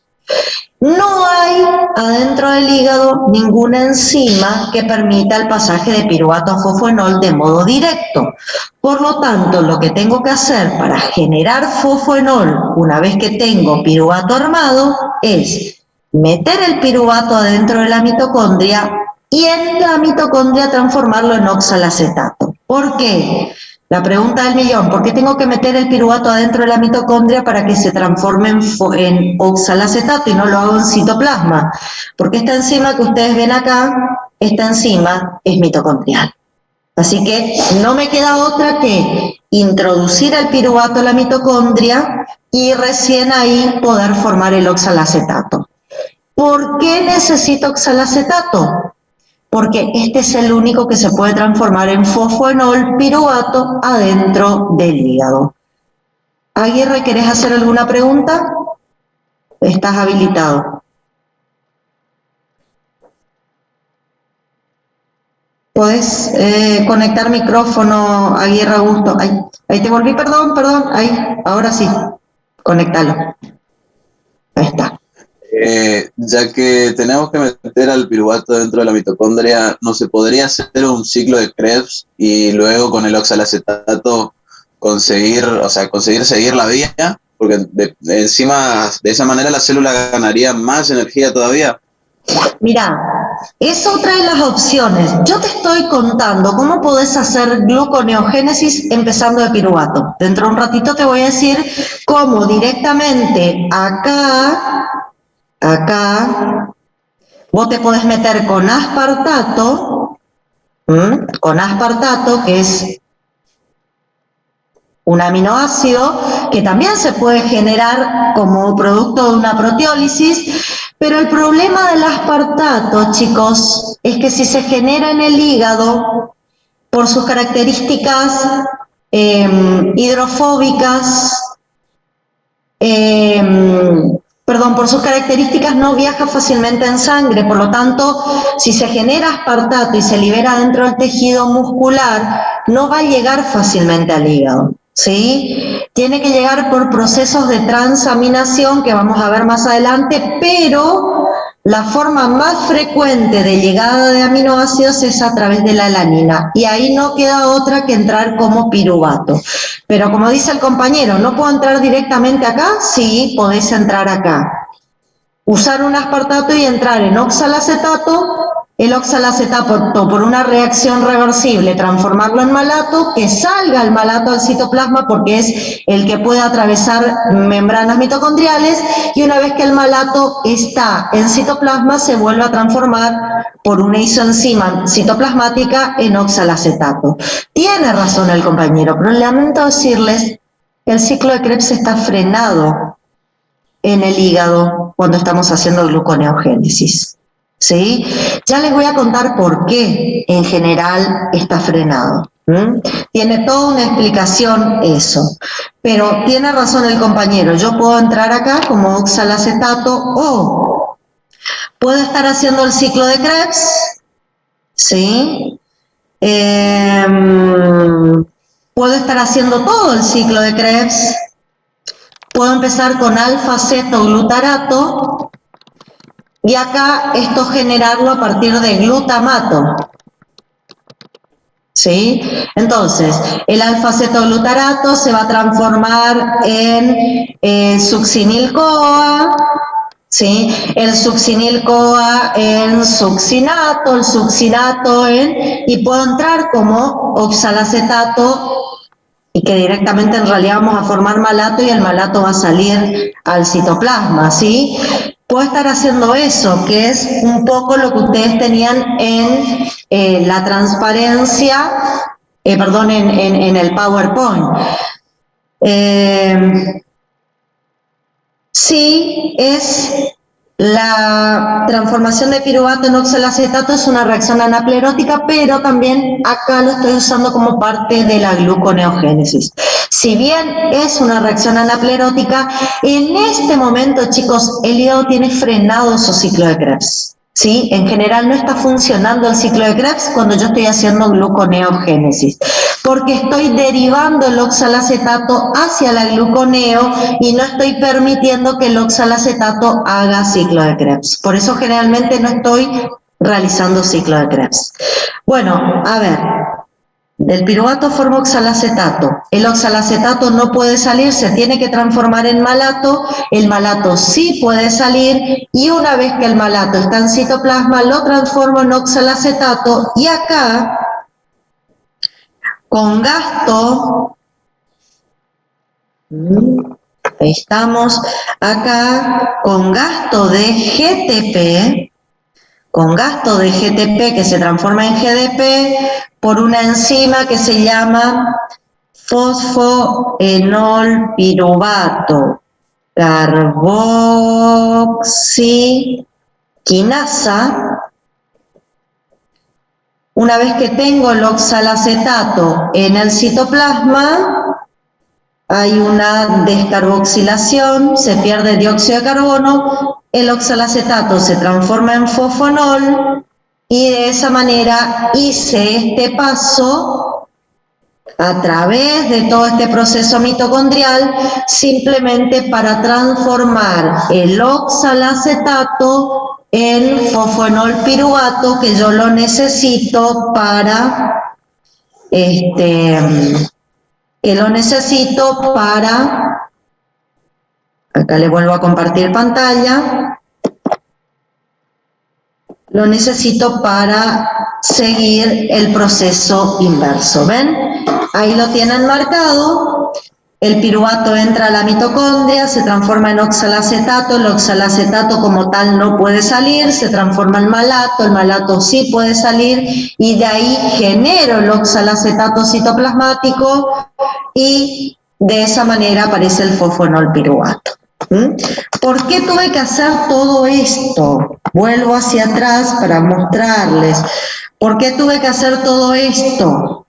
No hay adentro del hígado ninguna enzima que permita el pasaje de piruvato a fosfonol de modo directo. Por lo tanto, lo que tengo que hacer para generar fosfonol una vez que tengo piruvato armado es meter el piruvato adentro de la mitocondria y en la mitocondria transformarlo en oxalacetato. ¿Por qué? La pregunta del millón, ¿por qué tengo que meter el piruvato adentro de la mitocondria para que se transforme en oxalacetato y no lo hago en citoplasma? Porque esta enzima que ustedes ven acá, esta enzima es mitocondrial. Así que no me queda otra que introducir el piruvato a la mitocondria y recién ahí poder formar el oxalacetato. ¿Por qué necesito oxalacetato? Porque este es el único que se puede transformar en fosfonol piruvato adentro del hígado. Aguirre, ¿querés hacer alguna pregunta? Estás habilitado. ¿Podés conectar micrófono, Aguirre Augusto? Ahí te volví, perdón, ahí, ahora sí, conéctalo. Ahí está. Ya que tenemos que meter al piruvato dentro de la mitocondria, ¿no se podría hacer un ciclo de Krebs y luego con el oxalacetato conseguir seguir la vía? Porque encima de esa manera la célula ganaría más energía todavía. Mira, es otra de las opciones. Yo te estoy contando cómo podés hacer gluconeogénesis empezando de piruvato. Dentro de un ratito te voy a decir cómo directamente acá, vos te podés meter con aspartato, que es un aminoácido que también se puede generar como producto de una proteólisis, pero el problema del aspartato, chicos, es que si se genera en el hígado, por sus características hidrofóbicas, por sus características no viaja fácilmente en sangre, por lo tanto, si se genera aspartato y se libera dentro del tejido muscular, no va a llegar fácilmente al hígado, ¿sí? Tiene que llegar por procesos de transaminación que vamos a ver más adelante, pero la forma más frecuente de llegada de aminoácidos es a través de la alanina, y ahí no queda otra que entrar como piruvato. Pero como dice el compañero, ¿no puedo entrar directamente acá? Sí, podés entrar acá. Usar un aspartato y entrar en oxalacetato, el oxalacetato por una reacción reversible, transformarlo en malato, que salga el malato al citoplasma porque es el que puede atravesar membranas mitocondriales, y una vez que el malato está en citoplasma se vuelve a transformar por una isoenzima citoplasmática en oxalacetato. Tiene razón el compañero, pero lamento decirles que el ciclo de Krebs está frenado en el hígado cuando estamos haciendo gluconeogénesis, ¿sí? Ya les voy a contar por qué en general está frenado. Tiene toda una explicación eso, pero tiene razón el compañero, yo puedo entrar acá como oxalacetato o puedo estar haciendo el ciclo de Krebs, ¿sí? Puedo estar haciendo todo el ciclo de Krebs. Puedo empezar con alfa-cetoglutarato y acá esto generarlo a partir de glutamato, ¿sí? Entonces, el alfa-cetoglutarato se va a transformar en succinil-CoA, ¿sí? El succinil-CoA en succinato, el succinato y puedo entrar como oxalacetato, y que directamente en realidad vamos a formar malato y el malato va a salir al citoplasma, ¿sí? Puedo estar haciendo eso, que es un poco lo que ustedes tenían en la transparencia, en el PowerPoint. Sí, es la transformación de piruvato en oxalacetato, es una reacción anaplerótica, pero también acá lo estoy usando como parte de la gluconeogénesis. Si bien es una reacción anaplerótica, en este momento, chicos, el hígado tiene frenado su ciclo de Krebs. ¿Sí? En general no está funcionando el ciclo de Krebs cuando yo estoy haciendo gluconeogénesis, porque estoy derivando el oxalacetato hacia la gluconeo y no estoy permitiendo que el oxalacetato haga ciclo de Krebs. Por eso generalmente no estoy realizando ciclo de Krebs. Bueno, a ver. Del piruvato forma oxalacetato. El oxalacetato no puede salir, se tiene que transformar en malato. El malato sí puede salir y una vez que el malato está en citoplasma, lo transformo en oxalacetato y acá, con gasto, ahí estamos, acá, con gasto de GTP, que se transforma en GDP, por una enzima que se llama fosfoenolpiruvato carboxiquinasa. Una vez que tengo el oxalacetato en el citoplasma, hay una descarboxilación, se pierde dióxido de carbono, el oxalacetato se transforma en fosfonol y de esa manera hice este paso a través de todo este proceso mitocondrial simplemente para transformar el oxalacetato en fosfoenolpiruvato, que yo lo necesito para acá le vuelvo a compartir pantalla, lo necesito para seguir el proceso inverso. ¿Ven? Ahí lo tienen marcado. El piruvato entra a la mitocondria, se transforma en oxalacetato, el oxalacetato como tal no puede salir, se transforma en malato, el malato sí puede salir y de ahí genero el oxalacetato citoplasmático y de esa manera aparece el fosfoenolpiruvato. ¿Por qué tuve que hacer todo esto? Vuelvo hacia atrás para mostrarles. ¿Por qué tuve que hacer todo esto?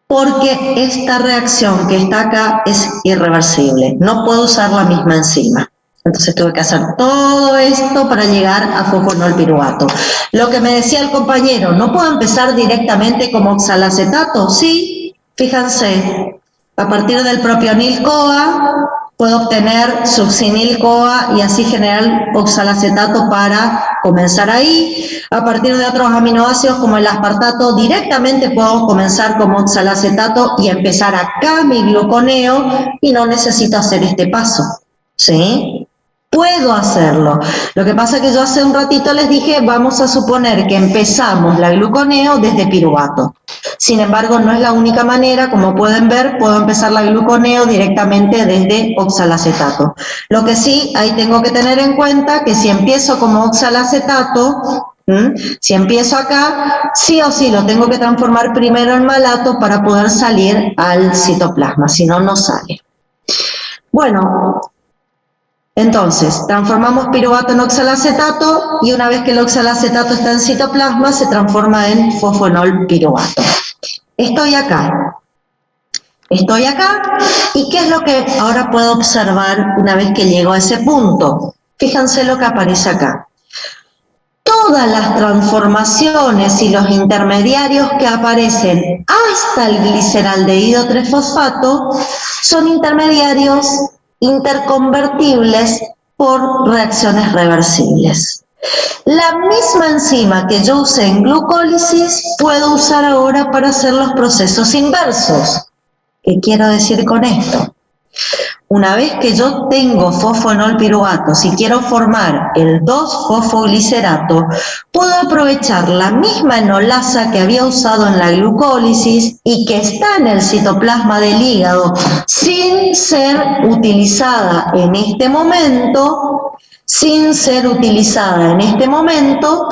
Porque esta reacción que está acá es irreversible. No puedo usar la misma enzima. Entonces tuve que hacer todo esto para llegar a fosfoenolpiruvato. Lo que me decía el compañero, ¿no puedo empezar directamente como oxalacetato? Sí, fíjense. A partir del propionil-CoA puedo obtener succinil-CoA y así generar oxalacetato para comenzar ahí. A partir de otros aminoácidos como el aspartato, directamente puedo comenzar como oxalacetato y empezar acá mi gluconeo y no necesito hacer este paso. ¿Sí? Puedo hacerlo. Lo que pasa es que yo hace un ratito les dije, vamos a suponer que empezamos la gluconeo desde piruvato. Sin embargo, no es la única manera, como pueden ver, puedo empezar la gluconeo directamente desde oxalacetato. Lo que sí, ahí tengo que tener en cuenta que si empiezo como oxalacetato, si empiezo acá, sí o sí lo tengo que transformar primero en malato para poder salir al citoplasma, si no, no sale. Bueno, entonces, transformamos piruvato en oxalacetato y una vez que el oxalacetato está en citoplasma se transforma en fosfoenolpiruvato. Estoy acá. Estoy acá y ¿qué es lo que ahora puedo observar una vez que llego a ese punto? Fíjense lo que aparece acá. Todas las transformaciones y los intermediarios que aparecen hasta el gliceraldehído 3-fosfato son intermediarios interconvertibles por reacciones reversibles. La misma enzima que yo usé en glucólisis puedo usar ahora para hacer los procesos inversos. ¿Qué quiero decir con esto? Una vez que yo tengo fosfoenolpiruvato, si quiero formar el 2-fosfoglicerato, puedo aprovechar la misma enolasa que había usado en la glucólisis y que está en el citoplasma del hígado sin ser utilizada en este momento,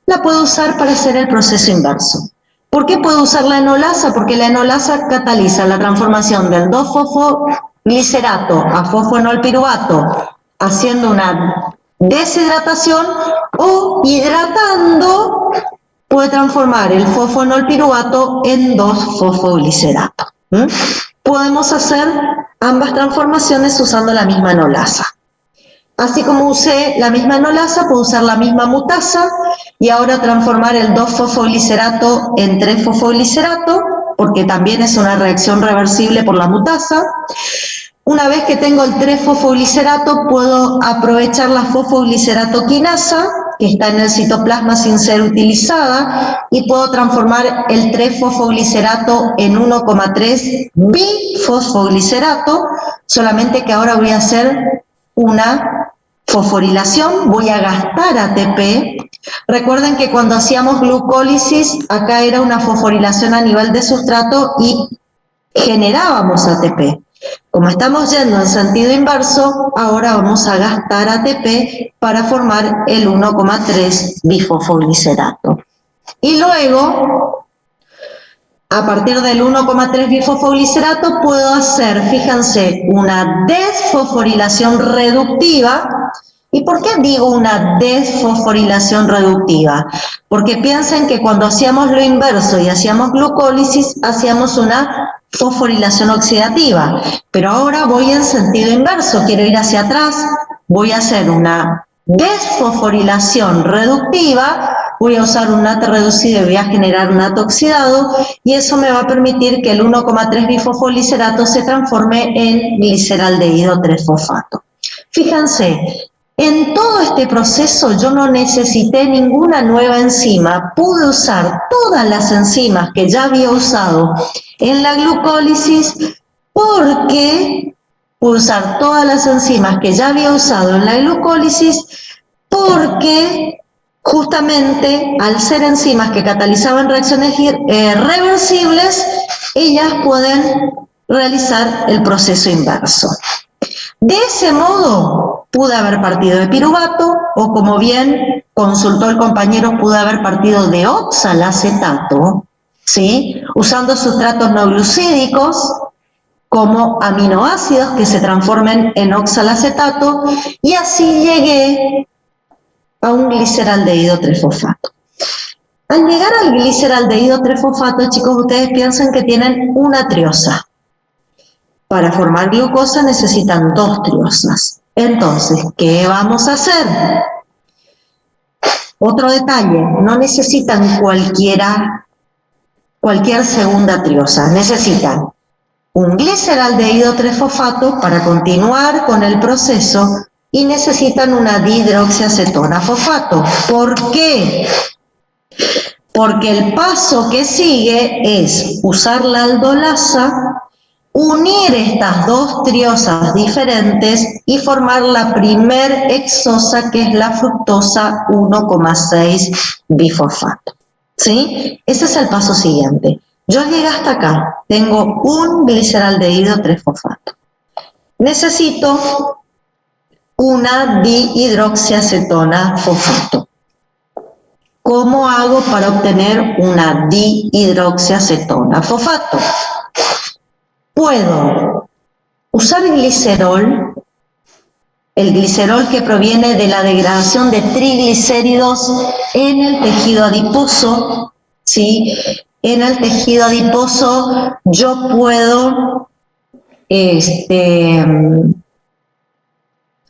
la puedo usar para hacer el proceso inverso. ¿Por qué puedo usar la enolasa? Porque la enolasa cataliza la transformación del 2-fosfoglicerato a fosfoenolpiruvato haciendo una deshidratación o hidratando puede transformar el fosfonolpiruvato en 2-fosfoglicerato. Podemos hacer ambas transformaciones usando la misma enolasa. Así como usé la misma enolasa, puedo usar la misma mutasa y ahora transformar el 2-fosfoglicerato en 3-fosfoglicerato, porque también es una reacción reversible por la mutasa. Una vez que tengo el 3-fosfoglicerato, puedo aprovechar la fosfoglicerato quinasa, que está en el citoplasma sin ser utilizada, y puedo transformar el 3-fosfoglicerato en 1,3 bifosfoglicerato, solamente que ahora voy a hacer una fosforilación, voy a gastar ATP. Recuerden que cuando hacíamos glucólisis, acá era una fosforilación a nivel de sustrato y generábamos ATP. Como estamos yendo en sentido inverso, ahora vamos a gastar ATP para formar el 1,3 bifosfoglicerato. Y luego, a partir del 1,3 bifosfoglicerato, puedo hacer, fíjense, una desfosforilación reductiva. ¿Y por qué digo una desfosforilación reductiva? Porque piensen que cuando hacíamos lo inverso y hacíamos glucólisis, hacíamos una fosforilación oxidativa, pero ahora voy en sentido inverso, quiero ir hacia atrás, voy a hacer una desfosforilación reductiva, voy a usar un NAT reducido y voy a generar un NAT oxidado, y eso me va a permitir que el 1,3 bifosfoglicerato se transforme en gliceraldehído 3-fosfato. Fíjense, en todo este proceso yo no necesité ninguna nueva enzima, pude usar todas las enzimas que ya había usado en la glucólisis, porque pude usar todas las enzimas que ya había usado en la glucólisis, porque justamente al ser enzimas que catalizaban reacciones reversibles, ellas pueden realizar el proceso inverso. De ese modo, pude haber partido de piruvato, o como bien consultó el compañero, pude haber partido de oxalacetato, ¿sí? Usando sustratos no glucídicos, como aminoácidos que se transformen en oxalacetato, y así llegué a un gliceraldehído 3-fosfato. Al llegar al gliceraldehído 3-fosfato, chicos, ustedes piensan que tienen una triosa. Para formar glucosa necesitan 2 triosas. Entonces, ¿qué vamos a hacer? Otro detalle, no necesitan cualquier segunda triosa, necesitan un gliceraldehído 3-fosfato para continuar con el proceso y necesitan una dihidroxiacetona fosfato. ¿Por qué? Porque el paso que sigue es usar la aldolasa, unir estas 2 triosas diferentes y formar la primer hexosa, que es la fructosa 1,6 bifosfato. ¿Sí? Ese es el paso siguiente. Yo llegué hasta acá, tengo un gliceraldehído 3-fosfato. Necesito una dihidroxiacetona fosfato. ¿Cómo hago para obtener una dihidroxiacetona fosfato? Puedo usar el glicerol que proviene de la degradación de triglicéridos en el tejido adiposo, ¿sí? En el tejido adiposo yo puedo,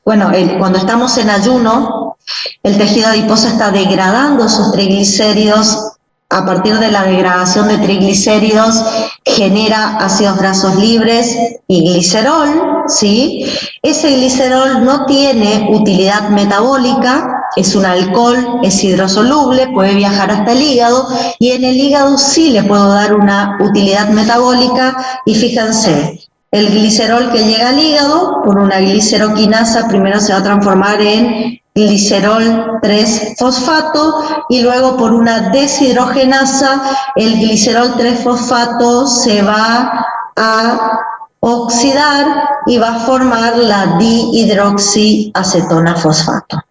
cuando estamos en ayuno, el tejido adiposo está degradando sus triglicéridos. A partir de la degradación de triglicéridos genera ácidos grasos libres y glicerol, ¿sí? Ese glicerol no tiene utilidad metabólica, es un alcohol, es hidrosoluble, puede viajar hasta el hígado, y en el hígado sí le puedo dar una utilidad metabólica, y fíjense, el glicerol que llega al hígado por una gliceroquinasa primero se va a transformar en glicerol 3-fosfato y luego por una deshidrogenasa el glicerol 3-fosfato se va a oxidar y va a formar la dihidroxiacetona fosfato.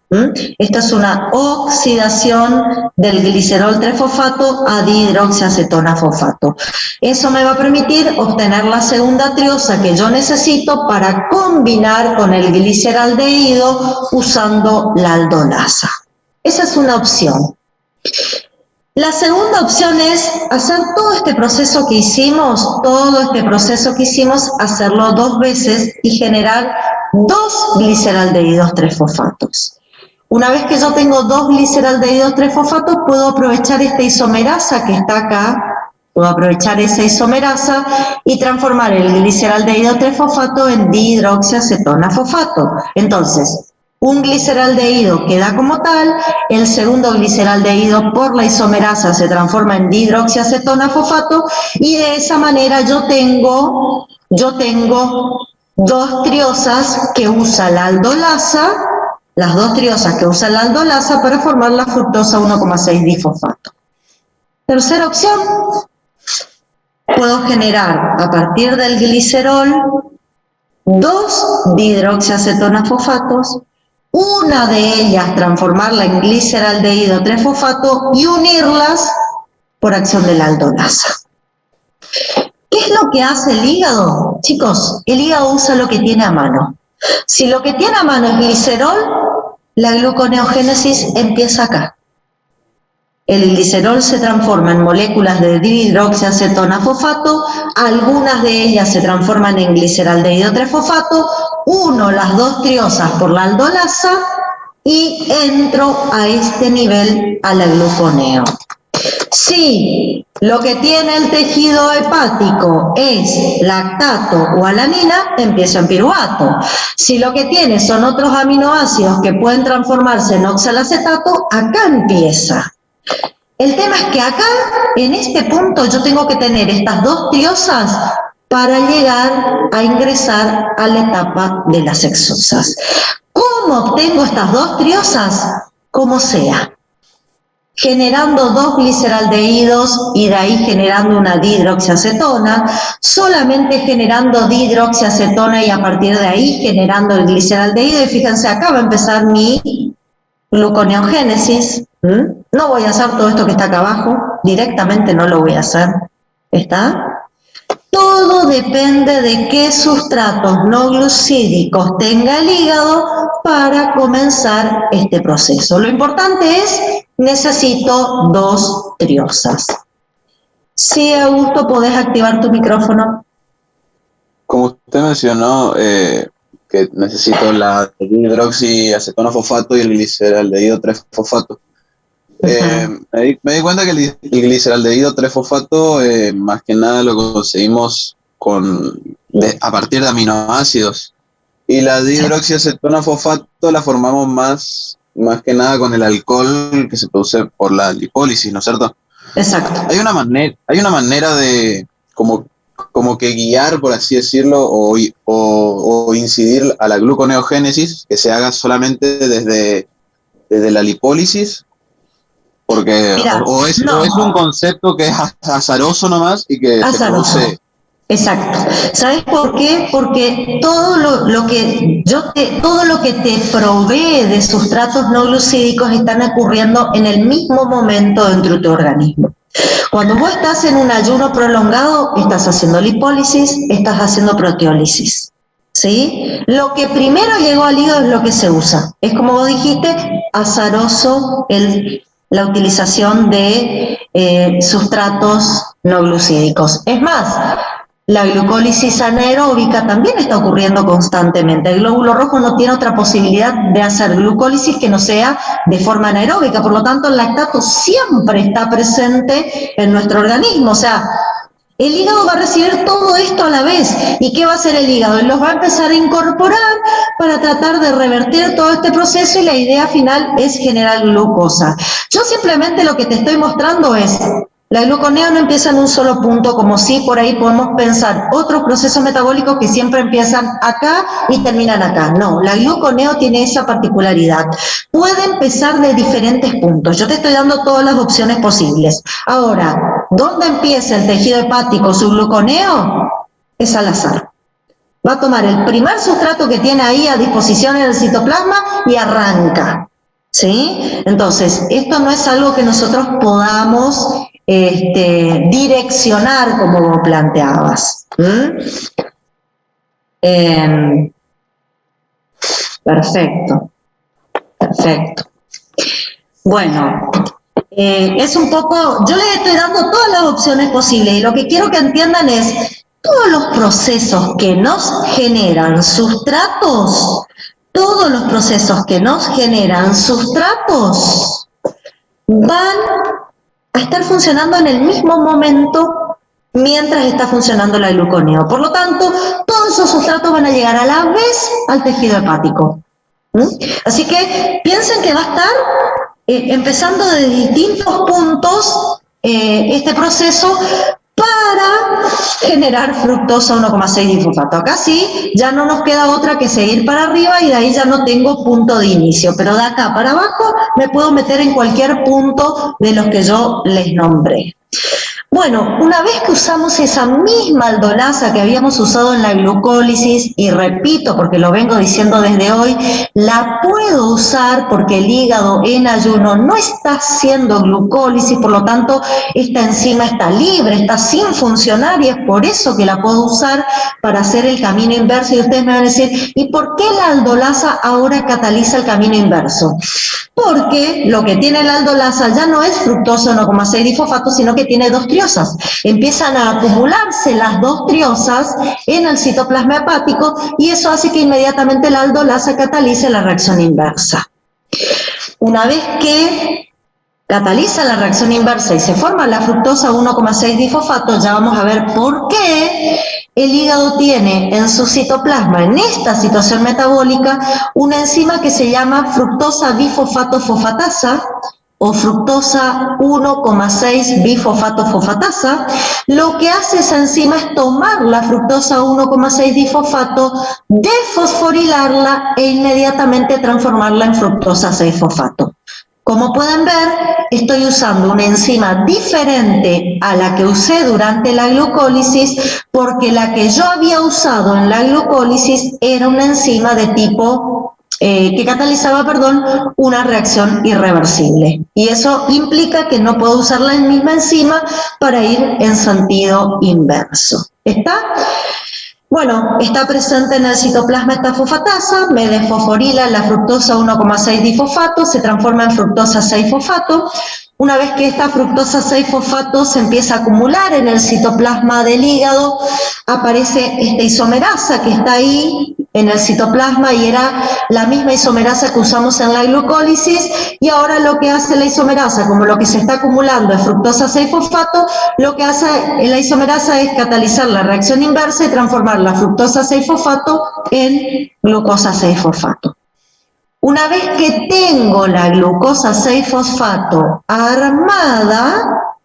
Esta es una oxidación del glicerol 3-fosfato a dihidroxiacetona fosfato. Eso me va a permitir obtener la segunda triosa que yo necesito para combinar con el gliceraldehído usando la aldolasa. Esa es una opción. La segunda opción es hacer todo este proceso que hicimos, hacerlo 2 veces y generar 2 gliceraldehídos 3-fosfatos. Una vez que yo tengo 2 gliceraldehídos 3-fosfatos, puedo aprovechar esta isomerasa que está acá, puedo aprovechar esa isomerasa y transformar el gliceraldehído 3-fosfato en dihidroxiacetona fosfato. Entonces, un gliceraldehído queda como tal, el segundo gliceraldehído por la isomerasa se transforma en dihidroxiacetona fosfato y de esa manera yo tengo 2 triosas que usa la aldolasa, las 2 triosas que usa la aldolasa para formar la fructosa 1,6 difosfato. Tercera opción, puedo generar a partir del glicerol 2 dihidroxiacetona fosfatos, una de ellas transformarla en gliceraldehído 3-fosfato y unirlas por acción de la aldolasa. ¿Qué es lo que hace el hígado? Chicos, el hígado usa lo que tiene a mano. Si lo que tiene a mano es glicerol, la gluconeogénesis empieza acá. El glicerol se transforma en moléculas de dihidroxiacetona fosfato, algunas de ellas se transforman en gliceraldehído 3-fosfato, uno las 2 triosas por la aldolasa y entro a este nivel a la gluconeo. Si lo que tiene el tejido hepático es lactato o alanina, empiezo en piruvato. Si lo que tiene son otros aminoácidos que pueden transformarse en oxalacetato, acá empieza. El tema es que acá, en este punto, yo tengo que tener estas 2 triosas para llegar a ingresar a la etapa de las exosas. ¿Cómo obtengo estas 2 triosas? Como sea. Generando 2 gliceraldehídos y de ahí generando una dihidroxiacetona, solamente generando dihidroxiacetona y a partir de ahí generando el gliceraldehído. Y fíjense, acá va a empezar mi gluconeogénesis. No voy a hacer todo esto que está acá abajo, directamente no lo voy a hacer. ¿Está? Todo depende de qué sustratos no glucídicos tenga el hígado para comenzar este proceso. Lo importante es, necesito 2 triosas. Sí, Augusto, podés activar tu micrófono. Como usted mencionó, que necesito la dihidroxiacetona fosfato y el gliceraldehído 3-fosfato. Me di cuenta que el gliceraldehído 3-fosfato más que nada lo conseguimos a partir de aminoácidos. Y la dihidroxiacetona fosfato la formamos más que nada con el alcohol que se produce por la lipólisis, ¿no es cierto? Exacto. Hay una manera de como que guiar, por así decirlo, o incidir a la gluconeogénesis que se haga solamente desde la lipólisis. Porque Mirá, o es un concepto que es azaroso nomás y que azaroso. se produce. Exacto. ¿Sabes por qué? Porque todo lo que te provee de sustratos no glucídicos están ocurriendo en el mismo momento dentro de tu organismo. Cuando vos estás en un ayuno prolongado, estás haciendo lipólisis, estás haciendo proteólisis. ¿Sí? Lo que primero llegó al hígado es lo que se usa. Es como vos dijiste, azaroso la utilización de sustratos no glucídicos. Es más, la glucólisis anaeróbica también está ocurriendo constantemente. El glóbulo rojo no tiene otra posibilidad de hacer glucólisis que no sea de forma anaeróbica. Por lo tanto, el lactato siempre está presente en nuestro organismo. O sea, el hígado va a recibir todo esto a la vez. ¿Y qué va a hacer el hígado? Él los va a empezar a incorporar para tratar de revertir todo este proceso y la idea final es generar glucosa. Yo simplemente lo que te estoy mostrando es, la gluconeo no empieza en un solo punto, como si por ahí podemos pensar otros procesos metabólicos que siempre empiezan acá y terminan acá. No, la gluconeo tiene esa particularidad. Puede empezar de diferentes puntos. Yo te estoy dando todas las opciones posibles. Ahora, ¿dónde empieza el tejido hepático su gluconeo? Es al azar. Va a tomar el primer sustrato que tiene ahí a disposición en el citoplasma y arranca. ¿Sí? Entonces, esto no es algo que nosotros podamos direccionar como vos planteabas. Perfecto. Bueno, Es un poco, yo les estoy dando todas las opciones posibles y lo que quiero que entiendan es todos los procesos que nos generan sustratos, todos los procesos que nos generan sustratos van a estar funcionando en el mismo momento mientras está funcionando la gluconeo. Por lo tanto, todos esos sustratos van a llegar a la vez al tejido hepático. Así que piensen que va a estar empezando de distintos puntos este proceso para generar fructosa 1,6 difosfato. Acá sí, ya no nos queda otra que seguir para arriba y de ahí ya no tengo punto de inicio, pero de acá para abajo me puedo meter en cualquier punto de los que yo les nombré. Bueno, una vez que usamos esa misma aldolasa que habíamos usado en la glucólisis, y repito porque lo vengo diciendo desde hoy, la puedo usar porque el hígado en ayuno no está haciendo glucólisis, por lo tanto esta enzima está libre, está sin funcionar y es por eso que la puedo usar para hacer el camino inverso. Y ustedes me van a decir, ¿y por qué la aldolasa ahora cataliza el camino inverso? Porque lo que tiene la aldolasa ya no es fructosa 1,6 difosfato, sino que tiene dos triosas. Empiezan a acumularse las dos triosas en el citoplasma hepático y eso hace que inmediatamente la aldolasa catalice la reacción inversa. Una vez que cataliza la reacción inversa y se forma la fructosa 1,6 difosfato, ya vamos a ver por qué el hígado tiene en su citoplasma, en esta situación metabólica, una enzima que se llama fructosa bifosfato fosfatasa o fructosa 1,6 bifosfato fosfatasa. Lo que hace esa enzima es tomar la fructosa 1,6 difosfato, desfosforilarla e inmediatamente transformarla en fructosa 6-fosfato. Como pueden ver, estoy usando una enzima diferente a la que usé durante la glucólisis, porque la que yo había usado en la glucólisis era una enzima de tipo que catalizaba, una reacción irreversible. Y eso implica que no puedo usar la misma enzima para ir en sentido inverso. ¿Está? Bueno, está presente en el citoplasma esta fosfatasa, me desfosforila la fructosa 1,6 difosfato, se transforma en fructosa 6-fosfato. Una vez que esta fructosa 6-fosfato se empieza a acumular en el citoplasma del hígado, aparece esta isomerasa que está ahí en el citoplasma y era la misma isomerasa que usamos en la glucólisis, y ahora lo que hace la isomerasa, como lo que se está acumulando es fructosa 6-fosfato, lo que hace la isomerasa es catalizar la reacción inversa y transformar la fructosa 6-fosfato en glucosa 6-fosfato. Una vez que tengo la glucosa 6-fosfato armada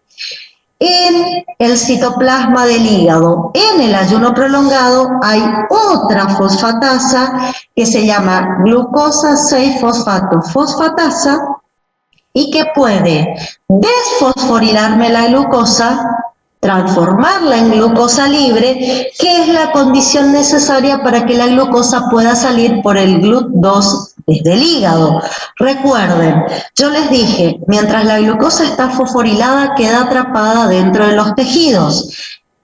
en el citoplasma del hígado, en el ayuno prolongado hay otra fosfatasa que se llama glucosa 6-fosfato fosfatasa y que puede desfosforilarme la glucosa, transformarla en glucosa libre, que es la condición necesaria para que la glucosa pueda salir por el GLUT2 desde el hígado. Recuerden, yo les dije, mientras la glucosa está fosforilada, queda atrapada dentro de los tejidos.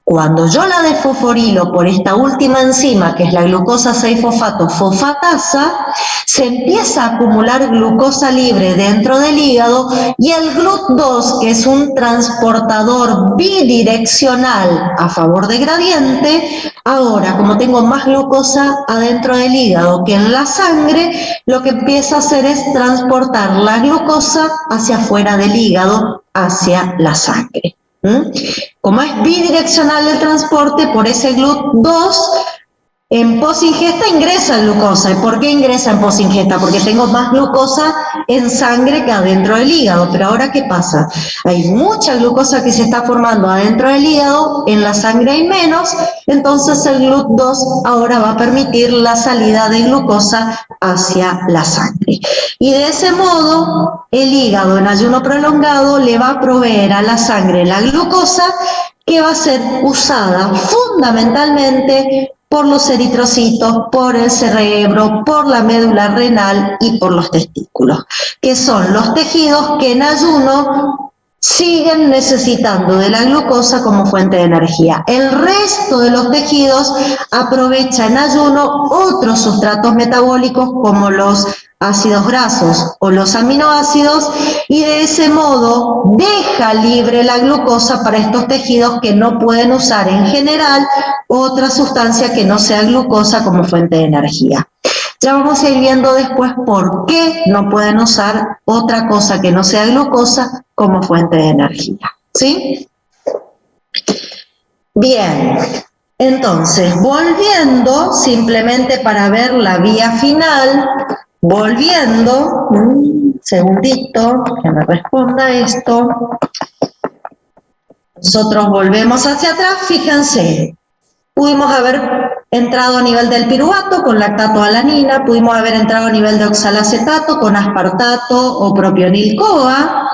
Cuando yo la desfosforilo por esta última enzima, que es la glucosa 6-fosfato fosfatasa, se empieza a acumular glucosa libre dentro del hígado y el GLUT2, que es un transportador bidireccional a favor de gradiente, ahora como tengo más glucosa adentro del hígado que en la sangre, lo que empieza a hacer es transportar la glucosa hacia afuera del hígado, hacia la sangre. Como es bidireccional el transporte, por ese GLUT2 en posingesta ingresa glucosa. ¿Y por qué ingresa en posingesta? Porque tengo más glucosa en sangre que adentro del hígado. Pero ahora, ¿qué pasa? Hay mucha glucosa que se está formando adentro del hígado, en la sangre hay menos, entonces el GLUT2 ahora va a permitir la salida de glucosa hacia la sangre. Y de ese modo, el hígado en ayuno prolongado le va a proveer a la sangre la glucosa que va a ser usada fundamentalmente por los eritrocitos, por el cerebro, por la médula renal y por los testículos, que son los tejidos que en ayuno siguen necesitando de la glucosa como fuente de energía. El resto de los tejidos aprovecha en ayuno otros sustratos metabólicos como los ácidos grasos o los aminoácidos y de ese modo deja libre la glucosa para estos tejidos que no pueden usar en general otra sustancia que no sea glucosa como fuente de energía. Ya vamos a ir viendo después por qué no pueden usar otra cosa que no sea glucosa como fuente de energía, ¿sí? Bien, entonces, volviendo, simplemente para ver la vía final, volviendo, un segundito, que me responda esto. Nosotros volvemos hacia atrás, fíjense, pudimos haber entrado a nivel del piruvato con lactato-alanina, pudimos haber entrado a nivel de oxalacetato con aspartato o propionil-CoA,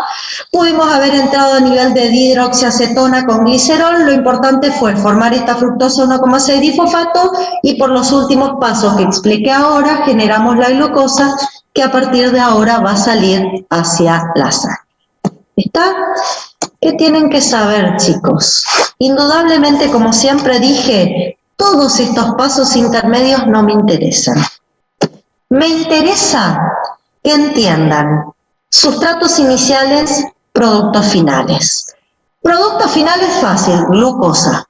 pudimos haber entrado a nivel de dihidroxiacetona con glicerol. Lo importante fue formar esta fructosa 1,6 difosfato y por los últimos pasos que expliqué ahora generamos la glucosa que a partir de ahora va a salir hacia la sangre. ¿Está? ¿Qué tienen que saber, chicos? Indudablemente, como siempre dije, todos estos pasos intermedios no me interesan. Me interesa que entiendan sustratos iniciales, productos finales. Productos finales fácil, glucosa.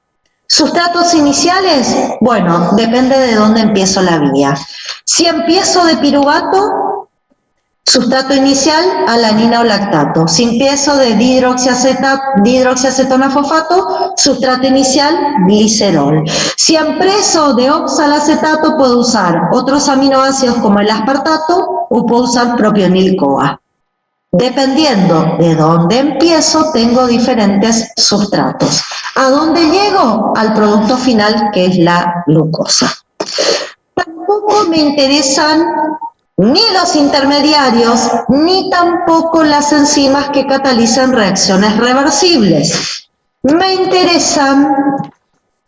Sustratos iniciales, bueno, depende de dónde empiezo la vía. Si empiezo de piruvato, sustrato inicial, alanina o lactato. Si empiezo de dihidroxiacetona fosfato, sustrato inicial, glicerol. Si empiezo de oxalacetato, puedo usar otros aminoácidos como el aspartato o puedo usar propionil-CoA. Dependiendo de dónde empiezo, tengo diferentes sustratos. ¿A dónde llego? Al producto final, que es la glucosa. Tampoco me interesan ni los intermediarios, ni tampoco las enzimas que catalizan reacciones reversibles. Me interesan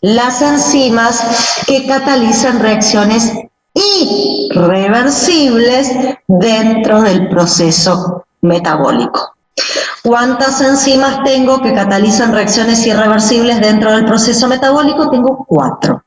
las enzimas que catalizan reacciones irreversibles dentro del proceso metabólico. ¿Cuántas enzimas tengo que catalizan reacciones irreversibles dentro del proceso metabólico? Tengo 4.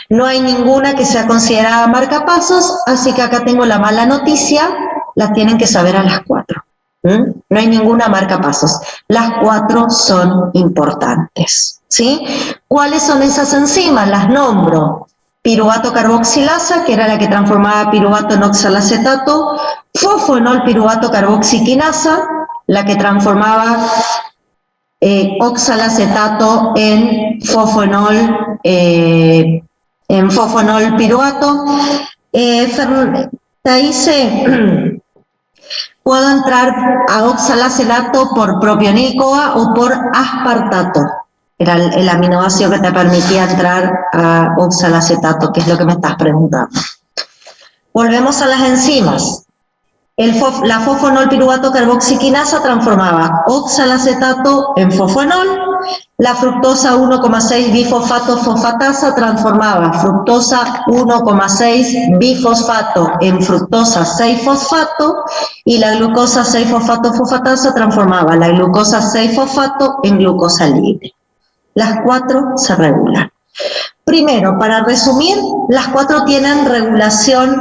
No hay ninguna que sea considerada marcapasos, así que acá tengo la mala noticia, las tienen que saber a las 4. No hay ninguna marcapasos. Las 4 son importantes, ¿sí? ¿Cuáles son esas enzimas? Las nombro. Piruvato carboxilasa, que era la que transformaba piruvato en oxalacetato, fosfoenol piruvato carboxiquinasa, la que transformaba oxalacetato en fosfoenol piruvato. Thaise, puedo entrar a oxalacetato por propionil-CoA o por aspartato. Era el aminoácido que te permitía entrar a oxalacetato, que es lo que me estás preguntando. Volvemos a las enzimas. La fosfoenol piruvato carboxiquinasa transformaba oxalacetato en fosfoenol. La fructosa 1,6 bifosfato fosfatasa transformaba fructosa 1,6 bifosfato en fructosa 6 fosfato y la glucosa 6 fosfato fosfatasa transformaba la glucosa 6 fosfato en glucosa libre. Las 4 se regulan. Primero, para resumir, las 4 tienen regulación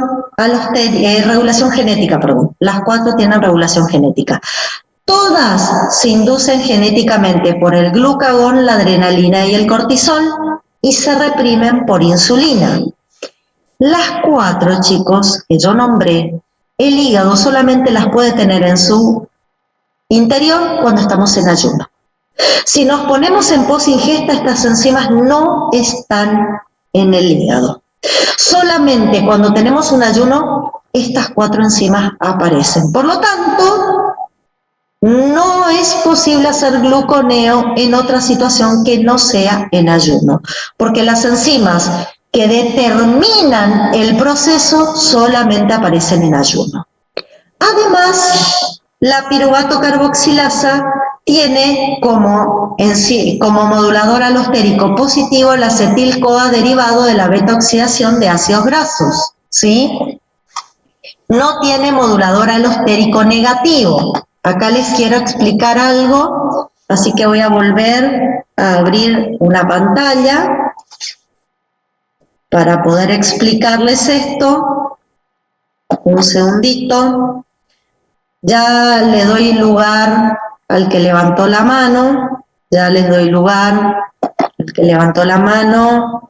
genética, perdón. Las 4 tienen regulación genética. Todas se inducen genéticamente por el glucagón, la adrenalina y el cortisol y se reprimen por insulina. Las 4, chicos, que yo nombré, el hígado solamente las puede tener en su interior cuando estamos en ayuno. Si nos ponemos en posingesta, estas enzimas no están en el hígado. Solamente cuando tenemos un ayuno, estas 4 enzimas aparecen. Por lo tanto, no es posible hacer gluconeo en otra situación que no sea en ayuno, porque las enzimas que determinan el proceso solamente aparecen en ayuno. Además, la piruvato carboxilasa tiene como modulador alostérico positivo el acetil-CoA derivado de la beta-oxidación de ácidos grasos, ¿sí? No tiene modulador alostérico negativo. Acá les quiero explicar algo Así que voy a volver a abrir una pantalla para poder explicarles esto. Un segundito. Ya le doy lugar al que levantó la mano. Ya les doy lugar al que levantó la mano.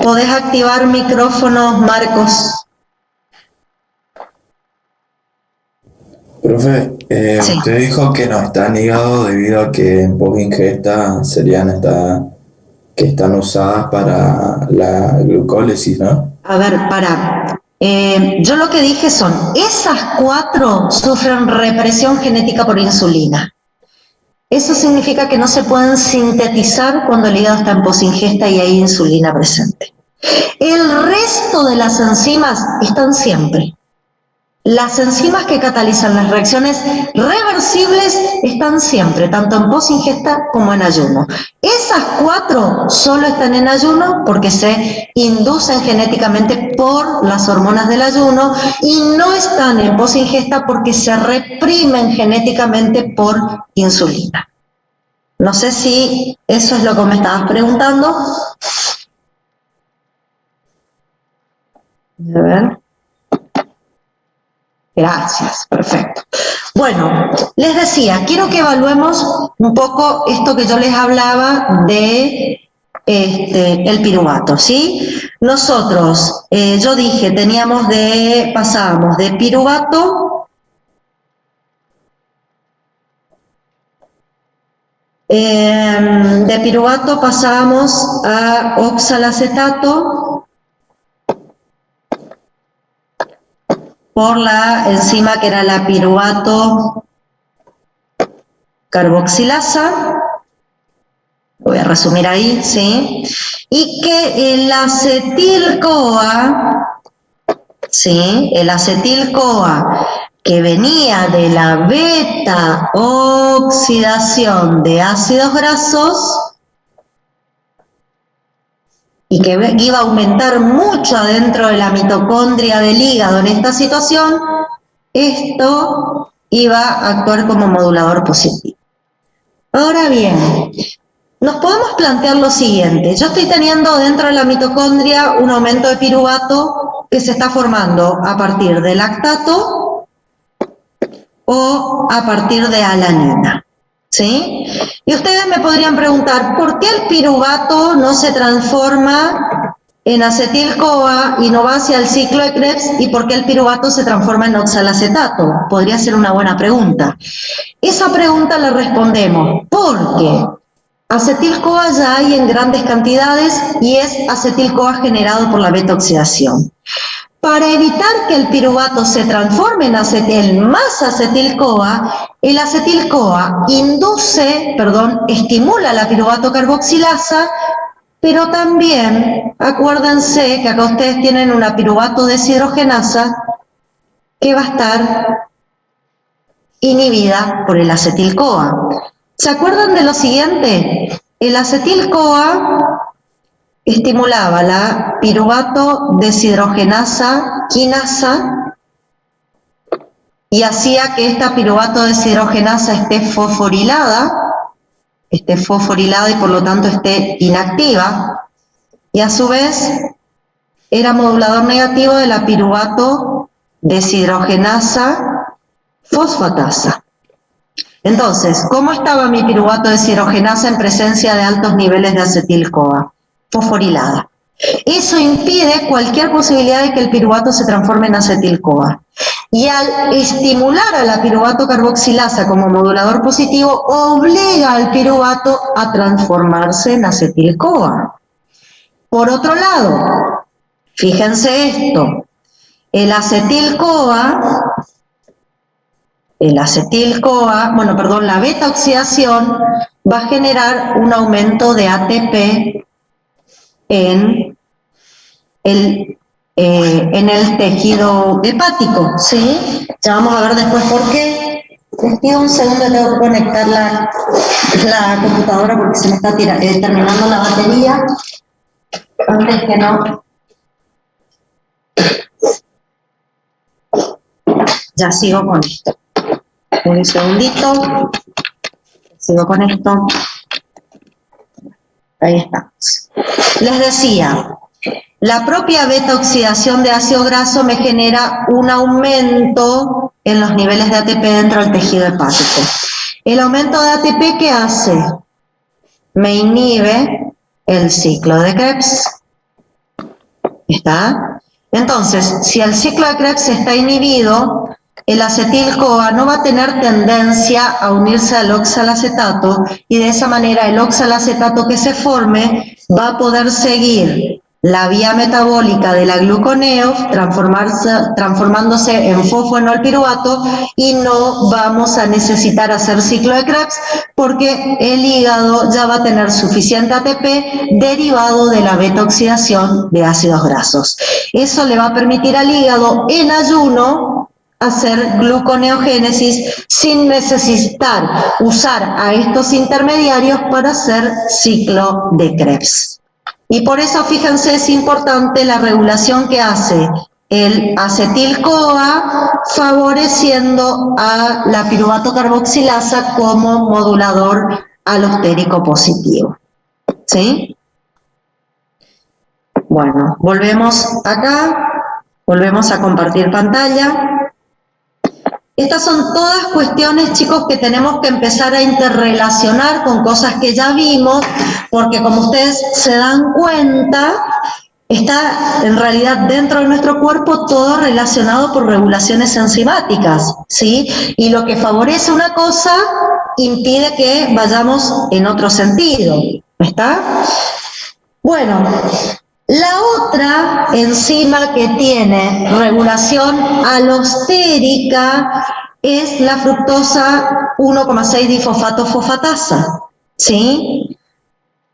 ¿Podés activar micrófonos, Marcos? Profe, Sí. usted dijo que no está ligado debido a que en post-ingesta serían que están usadas para la glucólisis, ¿no? A ver, para. Yo lo que dije son, esas 4 sufren represión genética por insulina. Eso significa que no se pueden sintetizar cuando el hígado está en posingesta y hay insulina presente. El resto de las enzimas están siempre. Las enzimas que catalizan las reacciones reversibles están siempre, tanto en posingesta como en ayuno. Esas 4 solo están en ayuno porque se inducen genéticamente por las hormonas del ayuno y no están en posingesta porque se reprimen genéticamente por insulina. No sé si eso es lo que me estabas preguntando. A ver. Gracias, perfecto. Bueno, les decía, quiero que evaluemos un poco esto que yo les hablaba de el piruvato, ¿sí? Nosotros, yo dije, pasábamos de piruvato pasábamos a oxalacetato por la enzima que era la piruvato carboxilasa, lo voy a resumir ahí, ¿sí? Y que el acetil-CoA, ¿sí? El acetil-CoA que venía de la beta oxidación de ácidos grasos y que iba a aumentar mucho adentro de la mitocondria del hígado en esta situación, esto iba a actuar como modulador positivo. Ahora bien, nos podemos plantear lo siguiente. Yo estoy teniendo dentro de la mitocondria un aumento de piruvato que se está formando a partir de lactato o a partir de alanina, ¿sí? Y ustedes me podrían preguntar, ¿por qué el piruvato no se transforma en acetil-CoA y no va hacia el ciclo de Krebs? ¿Y por qué el piruvato se transforma en oxalacetato? Podría ser una buena pregunta. Esa pregunta la respondemos porque acetil-CoA ya hay en grandes cantidades y es acetil-CoA generado por la beta-oxidación. Para evitar que el piruvato se transforme en más acetil-CoA, el acetil-CoA estimula la piruvato carboxilasa, pero también, acuérdense que acá ustedes tienen una piruvato deshidrogenasa que va a estar inhibida por el acetil-CoA. ¿Se acuerdan de lo siguiente? El acetil-CoA estimulaba la piruvato deshidrogenasa quinasa y hacía que esta piruvato deshidrogenasa esté fosforilada y por lo tanto esté inactiva, y a su vez era modulador negativo de la piruvato deshidrogenasa fosfatasa. Entonces, ¿cómo estaba mi piruvato deshidrogenasa en presencia de altos niveles de acetil-CoA? Fosforilada. Eso impide cualquier posibilidad de que el piruvato se transforme en acetil-CoA. Y al estimular a la piruvato carboxilasa como modulador positivo, obliga al piruvato a transformarse en acetil-CoA. Por otro lado, fíjense esto, el acetil-CoA, la beta-oxidación va a generar un aumento de ATP en el tejido hepático, ¿sí? Ya vamos a ver después por qué. Les pido un segundo, tengo que conectar la computadora porque se me está terminando la batería. Antes que no ya sigo con esto. Un segundito, sigo con esto. Ahí estamos. Les decía, la propia beta-oxidación de ácido graso me genera un aumento en los niveles de ATP dentro del tejido hepático. El aumento de ATP, ¿qué hace? Me inhibe el ciclo de Krebs. ¿Está? Entonces, si el ciclo de Krebs está inhibido, el acetil-CoA no va a tener tendencia a unirse al oxalacetato y de esa manera el oxalacetato que se forme va a poder seguir la vía metabólica de la gluconeo, transformándose en fosfoenolpiruvato y no vamos a necesitar hacer ciclo de Krebs porque el hígado ya va a tener suficiente ATP derivado de la beta-oxidación de ácidos grasos. Eso le va a permitir al hígado en ayuno hacer gluconeogénesis sin necesitar usar a estos intermediarios para hacer ciclo de Krebs. Y por eso, fíjense, es importante la regulación que hace el acetil-CoA favoreciendo a la piruvato carboxilasa como modulador alostérico positivo. ¿Sí? Bueno, volvemos acá, volvemos a compartir pantalla. Estas son todas cuestiones, chicos, que tenemos que empezar a interrelacionar con cosas que ya vimos, porque como ustedes se dan cuenta, está en realidad dentro de nuestro cuerpo todo relacionado por regulaciones enzimáticas, ¿sí? Y lo que favorece una cosa impide que vayamos en otro sentido, ¿está? Bueno, la otra enzima que tiene regulación alostérica es la fructosa 1,6-difosfato-fosfatasa, ¿sí?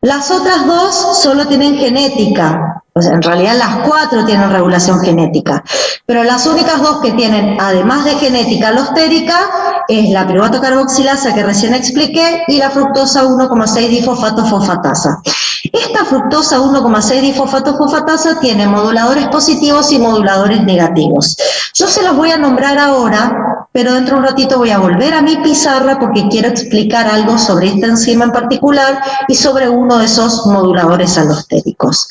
Las otras dos solo tienen genética, o sea, en realidad las 4 tienen regulación genética, pero las únicas dos que tienen, además de genética alostérica, es la piruvato carboxilasa que recién expliqué y la fructosa 1,6-difosfato-fosfatasa. Esta fructosa 1,6-difosfato-fosfatasa tiene moduladores positivos y moduladores negativos. Yo se los voy a nombrar ahora, pero dentro de un ratito voy a volver a mi pizarra porque quiero explicar algo sobre esta enzima en particular y sobre uno de esos moduladores alostéricos.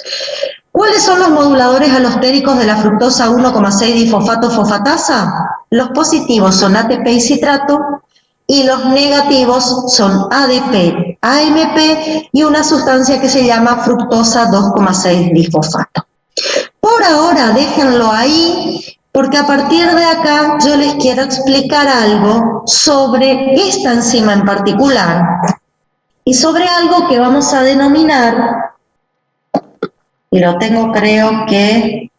¿Cuáles son los moduladores alostéricos de la fructosa 1,6-difosfato-fosfatasa? Los positivos son ATP y citrato, y los negativos son ADP, AMP y una sustancia que se llama fructosa 2,6-difosfato. Por ahora déjenlo ahí, porque a partir de acá yo les quiero explicar algo sobre esta enzima en particular y sobre algo que vamos a denominar, y lo tengo creo que...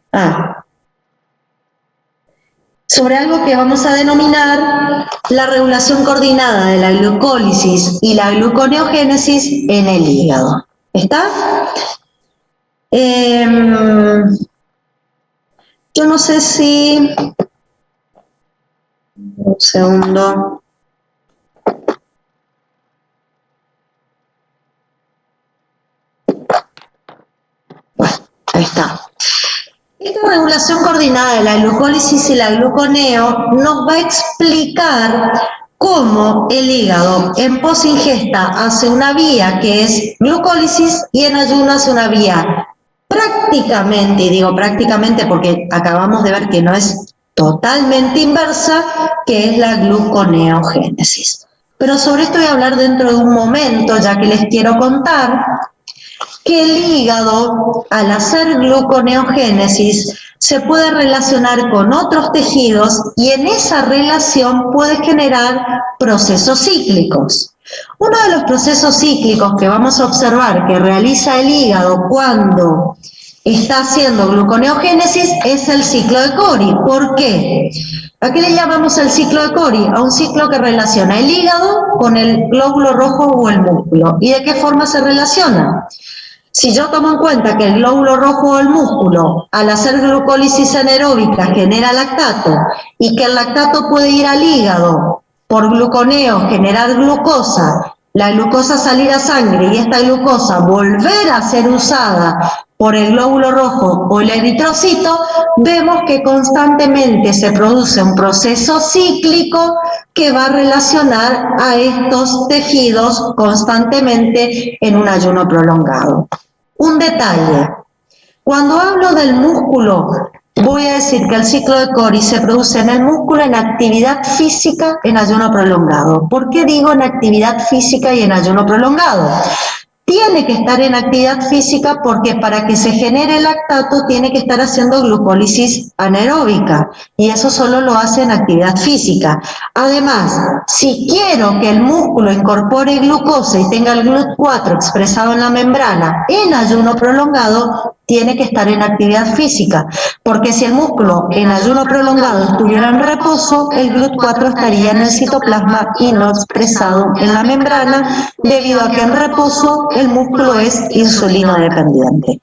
sobre algo que vamos a denominar la regulación coordinada de la glucólisis y la gluconeogénesis en el hígado. ¿Está? Yo no sé si... Un segundo. Bueno, ahí está. Esta regulación coordinada de la glucólisis y la gluconeo nos va a explicar cómo el hígado en posingesta hace una vía que es glucólisis y en ayuno hace una vía prácticamente, y digo prácticamente porque acabamos de ver que no es totalmente inversa, que es la gluconeogénesis. Pero sobre esto voy a hablar dentro de un momento, ya que les quiero contar que el hígado, al hacer gluconeogénesis, se puede relacionar con otros tejidos y en esa relación puede generar procesos cíclicos. Uno de los procesos cíclicos que vamos a observar que realiza el hígado cuando está haciendo gluconeogénesis es el ciclo de Cori. ¿Por qué? ¿A qué le llamamos el ciclo de Cori? A un ciclo que relaciona el hígado con el glóbulo rojo o el músculo. ¿Y de qué forma se relaciona? Si yo tomo en cuenta que el glóbulo rojo o el músculo, al hacer glucólisis anaeróbica, genera lactato y que el lactato puede ir al hígado por gluconeo, generar glucosa, la glucosa salir a sangre y esta glucosa volver a ser usada por el glóbulo rojo o el eritrocito, vemos que constantemente se produce un proceso cíclico que va a relacionar a estos tejidos constantemente en un ayuno prolongado. Un detalle, cuando hablo del músculo, voy a decir que el ciclo de Cori se produce en el músculo en actividad física en ayuno prolongado. ¿Por qué digo en actividad física y en ayuno prolongado? Tiene que estar en actividad física porque para que se genere el lactato tiene que estar haciendo glucólisis anaeróbica y eso solo lo hace en actividad física. Además, si quiero que el músculo incorpore glucosa y tenga el GLUT4 expresado en la membrana en ayuno prolongado, tiene que estar en actividad física, porque si el músculo en ayuno prolongado estuviera en reposo, el GLUT4 estaría en el citoplasma y no expresado en la membrana, debido a que en reposo el músculo es insulino dependiente.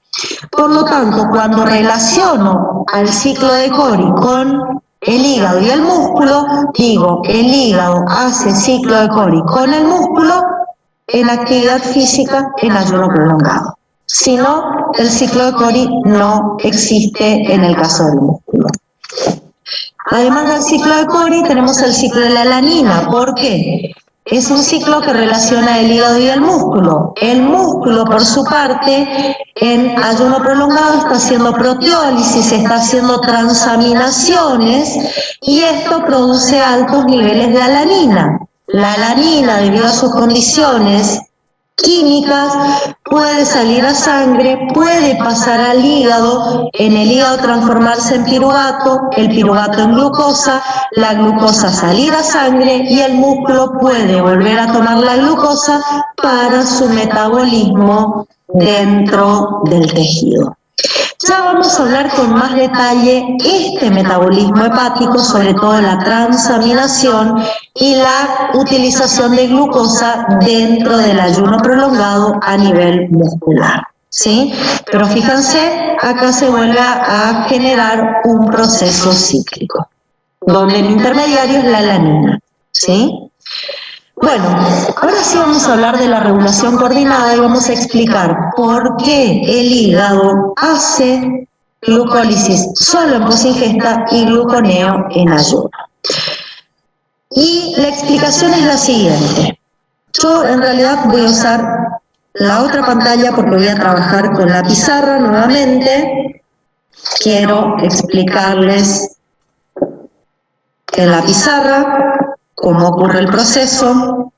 Por lo tanto, cuando relaciono al ciclo de Cori con el hígado y el músculo, digo, el hígado hace ciclo de Cori con el músculo en actividad física en ayuno prolongado. Si no, el ciclo de Cori no existe en el caso del músculo. Además del ciclo de Cori, tenemos el ciclo de la alanina. ¿Por qué? Es un ciclo que relaciona el hígado y el músculo. El músculo, por su parte, en ayuno prolongado está haciendo proteólisis, está haciendo transaminaciones y esto produce altos niveles de alanina. La alanina, debido a sus condiciones químicas, puede salir a sangre, puede pasar al hígado, en el hígado transformarse en piruvato, el piruvato en glucosa, la glucosa salir a sangre y el músculo puede volver a tomar la glucosa para su metabolismo dentro del tejido. Ya vamos a hablar con más detalle este metabolismo hepático, sobre todo la transaminación y la utilización de glucosa dentro del ayuno prolongado a nivel muscular, ¿sí? Pero fíjense, acá se vuelve a generar un proceso cíclico, donde el intermediario es la alanina, ¿sí? Bueno, ahora sí vamos a hablar de la regulación coordinada y vamos a explicar por qué el hígado hace glucólisis solo en posingesta y gluconeo en ayuno. Y la explicación es la siguiente. Yo en realidad voy a usar la otra pantalla porque voy a trabajar con la pizarra nuevamente. Quiero explicarles en la pizarra cómo ocurre el proceso,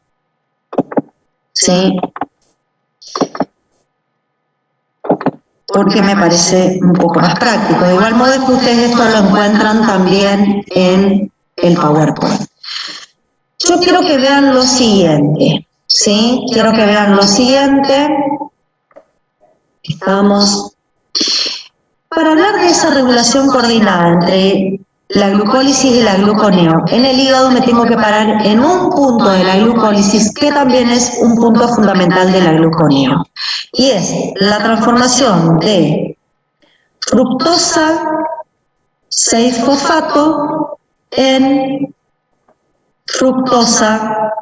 ¿sí? Porque me parece un poco más práctico. De igual modo que ustedes esto lo encuentran también en el PowerPoint. Yo quiero que vean lo siguiente, ¿sí? Quiero que vean lo siguiente. Para hablar de esa regulación coordinada entre la glucólisis y la gluconeo, en el hígado me tengo que parar en un punto de la glucólisis que también es un punto fundamental de la gluconeo, y es la transformación de fructosa 6-fosfato en fructosa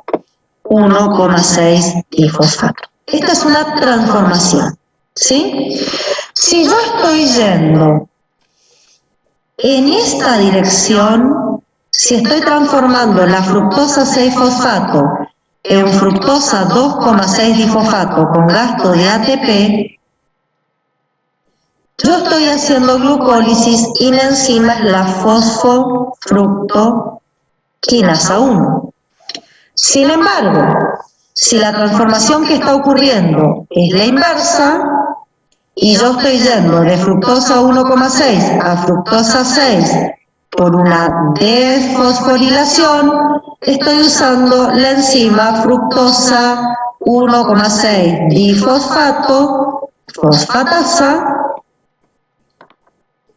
1,6 difosfato. Esta es una transformación, ¿sí? Si yo estoy yendo en esta dirección, si estoy transformando la fructosa 6-fosfato en fructosa 2,6 difosfato con gasto de ATP, yo estoy haciendo glucólisis y la enzima es la fosfofructoquinasa 1. Sin embargo, si la transformación que está ocurriendo es la inversa, y yo estoy yendo de fructosa 1,6 a fructosa 6 por una desfosforilación, estoy usando la enzima fructosa 1,6 difosfato, fosfatasa,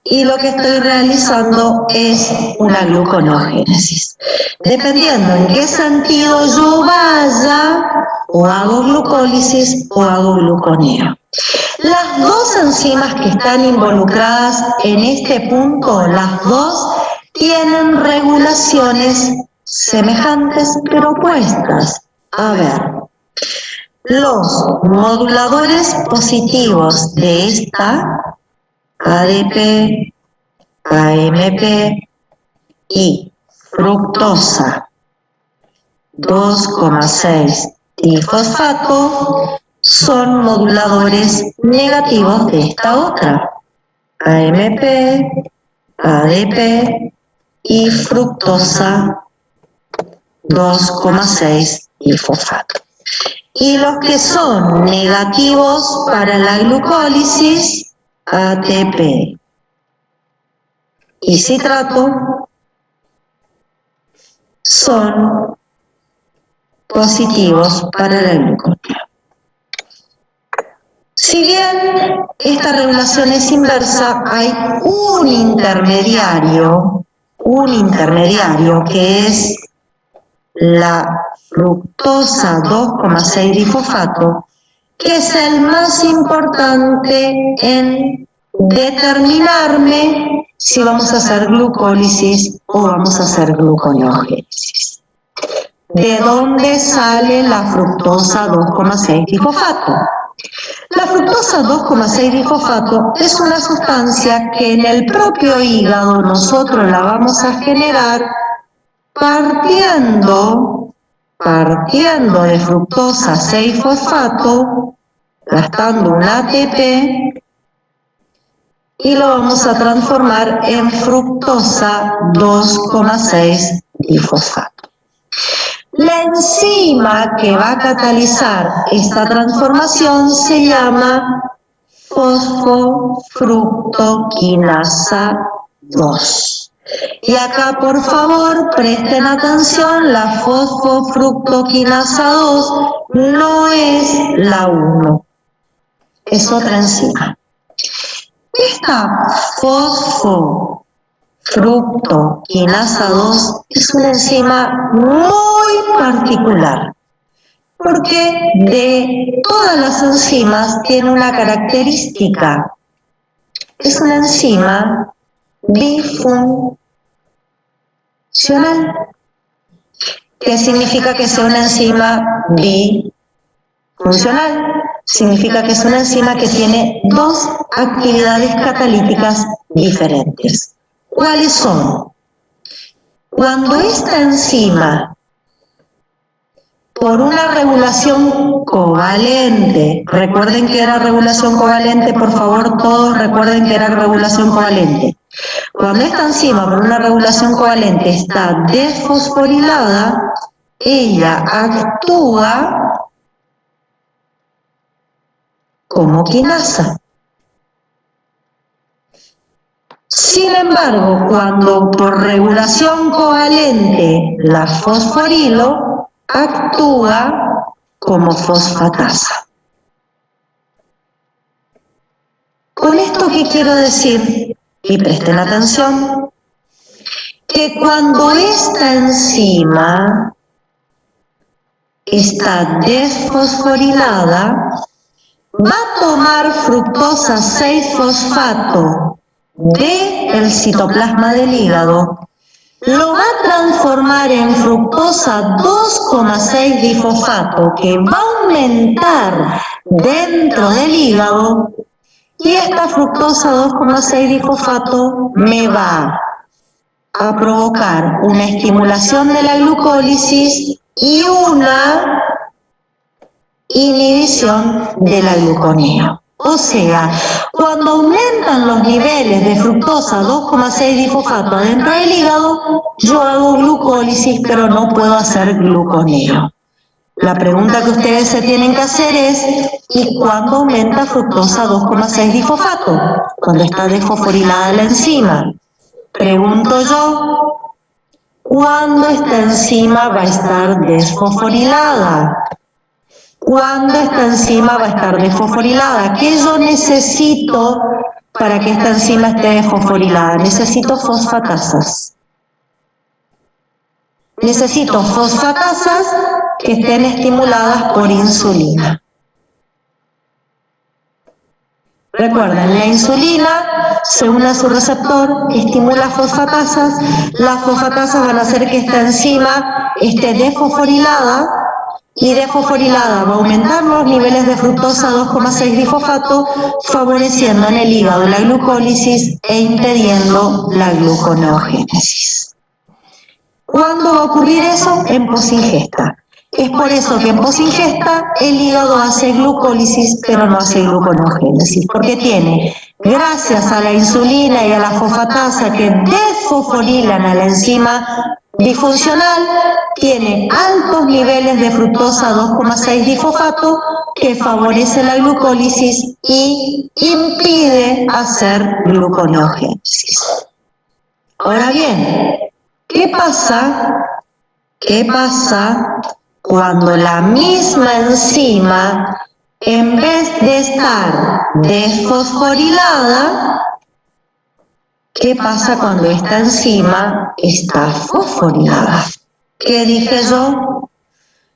y lo que estoy realizando es una gluconeogénesis. Dependiendo en qué sentido yo vaya, o hago glucólisis o hago gluconeo. Las dos enzimas que están involucradas en este punto, las dos tienen regulaciones semejantes pero opuestas. A ver, Los moduladores positivos de esta, ADP, AMP y fructosa 2,6 trifosfato son moduladores negativos de esta otra, AMP, ADP y fructosa 2,6 trifosfato. Y los que son negativos para la glucólisis, ATP y citrato, son positivos para la glucosa. Si bien esta regulación es inversa, hay un intermediario que es la fructosa 2,6 difosfato, que es el más importante en determinarme si vamos a hacer glucólisis o vamos a hacer gluconeogénesis. ¿De dónde sale la fructosa 2,6 difosfato? La fructosa 2,6 difosfato es una sustancia que en el propio hígado nosotros la vamos a generar partiendo de fructosa 6-fosfato, gastando un ATP, y lo vamos a transformar en fructosa 2,6 difosfato. La enzima que va a catalizar esta transformación se llama fosfofructoquinasa 2. Y acá, por favor, presten atención, la fosfofructoquinasa 2 no es la 1, es otra enzima. Esta fosfofructoquinasa 2 es una enzima muy particular, porque de todas las enzimas tiene una característica. Es una enzima bifuncional. ¿Qué significa que sea una enzima bifuncional? Significa que es una enzima que tiene dos actividades catalíticas diferentes. ¿Cuáles son? Cuando esta enzima, por una regulación covalente, recuerden que era regulación covalente, por favor todos recuerden que era regulación covalente. Cuando esta enzima por una regulación covalente está desfosforilada, ella actúa como quinasa. Sin embargo, cuando por regulación covalente la fosforilo, actúa como fosfatasa. ¿Con esto qué quiero decir? Y presten atención, que cuando esta enzima está desfosforilada, va a tomar fructosa 6-fosfato del citoplasma del hígado, lo va a transformar en fructosa 2,6 difosfato, que va a aumentar dentro del hígado, y esta fructosa 2,6 difosfato me va a provocar una estimulación de la glucólisis y una inhibición de la gluconeo. O sea, cuando aumentan los niveles de fructosa 2,6 difosfato dentro del hígado, yo hago glucólisis, pero no puedo hacer gluconeo. La pregunta que ustedes se tienen que hacer es, ¿y cuándo aumenta fructosa 2,6 difosfato? Cuando está desfosforilada la enzima. Pregunto yo, ¿cuándo esta enzima va a estar desfosforilada? ¿Cuándo esta enzima va a estar desfosforilada? ¿Qué yo necesito para que esta enzima esté desfosforilada? Necesito fosfatasas. Necesito fosfatasas que estén estimuladas por insulina. Recuerden, la insulina se une a su receptor, estimula fosfatasas, las fosfatasas van a hacer que esta enzima esté desfosforilada y de fosforilada va a aumentar los niveles de fructosa 2,6-difosfato, favoreciendo en el hígado la glucólisis e impidiendo la gluconeogénesis. ¿Cuándo va a ocurrir eso? En posingesta. Es por eso que en posingesta el hígado hace glucólisis, pero no hace gluconeogénesis, porque tiene, gracias a la insulina y a la fosfatasa que desfosforilan a la enzima disfuncional, tiene altos niveles de fructosa 2,6-difosfato que favorece la glucólisis y impide hacer gluconeogénesis. Ahora bien, ¿qué pasa cuando la misma enzima, en vez de estar desfosforilada, qué pasa cuando esta enzima está fosforilada? ¿Qué dije yo?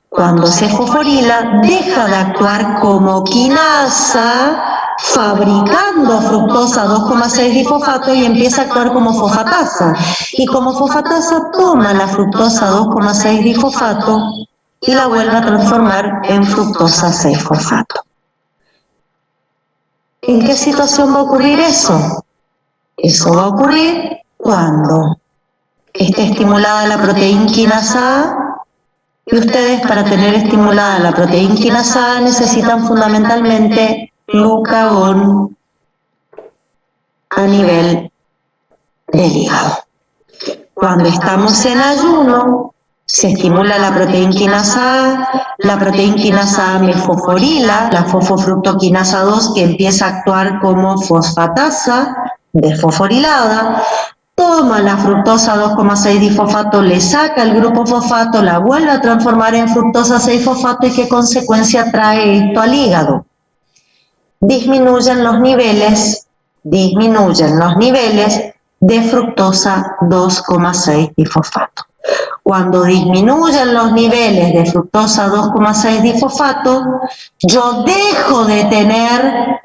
Cuando se fosforila, deja de actuar como quinasa, fabricando fructosa 2,6-difosfato y empieza a actuar como fosfatasa. Y como fosfatasa toma la fructosa 2,6-difosfato y la vuelve a transformar en fructosa 6-fosfato. ¿En qué situación va a ocurrir eso? Eso va a ocurrir cuando esté estimulada la proteína quinasa A, y ustedes para tener estimulada la proteína quinasa A necesitan fundamentalmente glucagón a nivel del hígado. Cuando estamos en ayuno, se estimula la proteína quinasa A, la proteína quinasa A me fosforila, la fosfofructoquinasa 2 que empieza a actuar como fosfatasa desfosforilada, toma la fructosa 2,6-difosfato, le saca el grupo fosfato, la vuelve a transformar en fructosa 6-fosfato y ¿qué consecuencia trae esto al hígado? Disminuyen los niveles de fructosa 2,6-difosfato. Cuando disminuyen los niveles de fructosa 2,6-difosfato, yo dejo de tener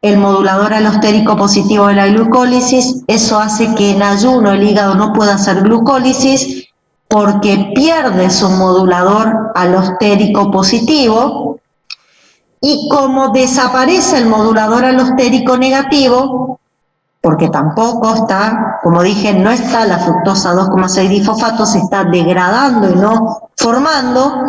el modulador alostérico positivo de la glucólisis. Eso hace que en ayuno el hígado no pueda hacer glucólisis porque pierde su modulador alostérico positivo, y como desaparece el modulador alostérico negativo, porque tampoco está, como dije, no está la fructosa 2,6-difosfato, se está degradando y no formando.